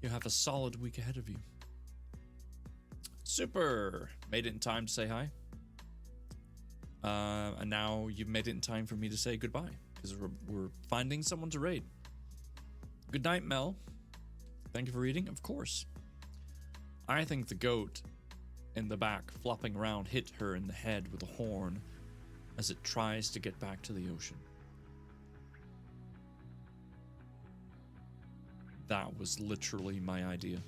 have a solid week ahead of you. Super! Made it in time to say hi. And now you've made it in time for me to say goodbye because we're finding someone to raid. Good night, Mel. Thank you for reading. Of course. I think the goat in the back flopping around hit her in the head with a horn as it tries to get back to the ocean. That was literally my idea.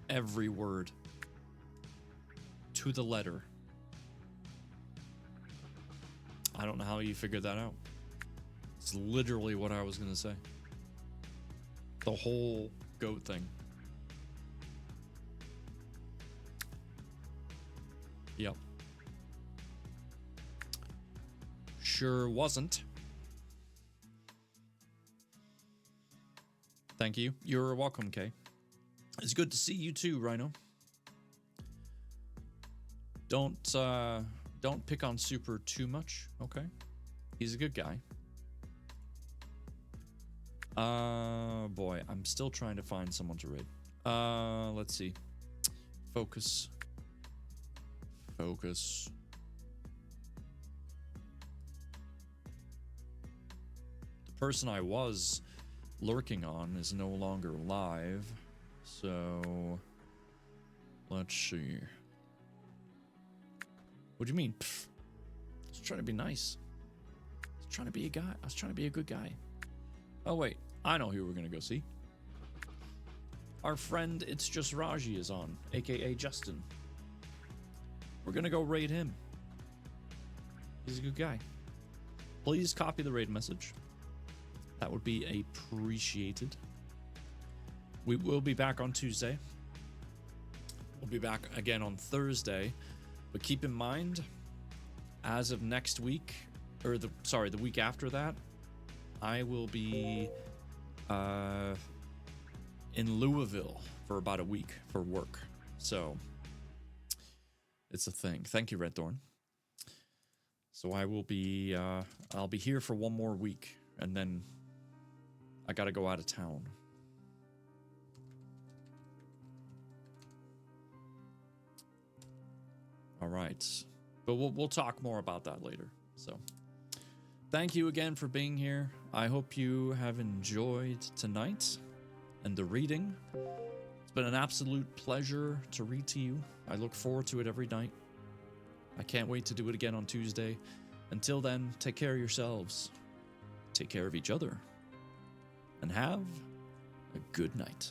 Every word. To the letter. I don't know how you figured that out. It's literally what I was going to say. The whole goat thing. Yep. Sure wasn't. Thank you. You're welcome, Kay. It's good to see you too, Rhino. Don't pick on Super too much, okay? He's a good guy. Boy, I'm still trying to find someone to raid. Let's see. Focus. Focus. The person I was lurking on is no longer live, so let's see. What do you mean? Pfft. I was trying to be nice. I was trying to be a guy. I was trying to be a good guy. Oh wait, I know who we're gonna go see. Our friend It's Just Raji is on, aka Justin. We're gonna go raid him. He's a good guy. Please copy the raid message. That would be appreciated. We will be back on Tuesday. We'll be back again on Thursday. But keep in mind, as of next week, or the week after that, I will be in Louisville for about a week for work. So it's a thing. Thank you, Red Thorn. So I will be, I'll be here for one more week, and then I gotta go out of town. All right, but we'll talk more about that later. So, thank you again for being here. I hope you have enjoyed tonight and the reading. It's been an absolute pleasure to read to you. I look forward to it every night. I can't wait to do it again on Tuesday. Until then, take care of yourselves, take care of each other, and have a good night.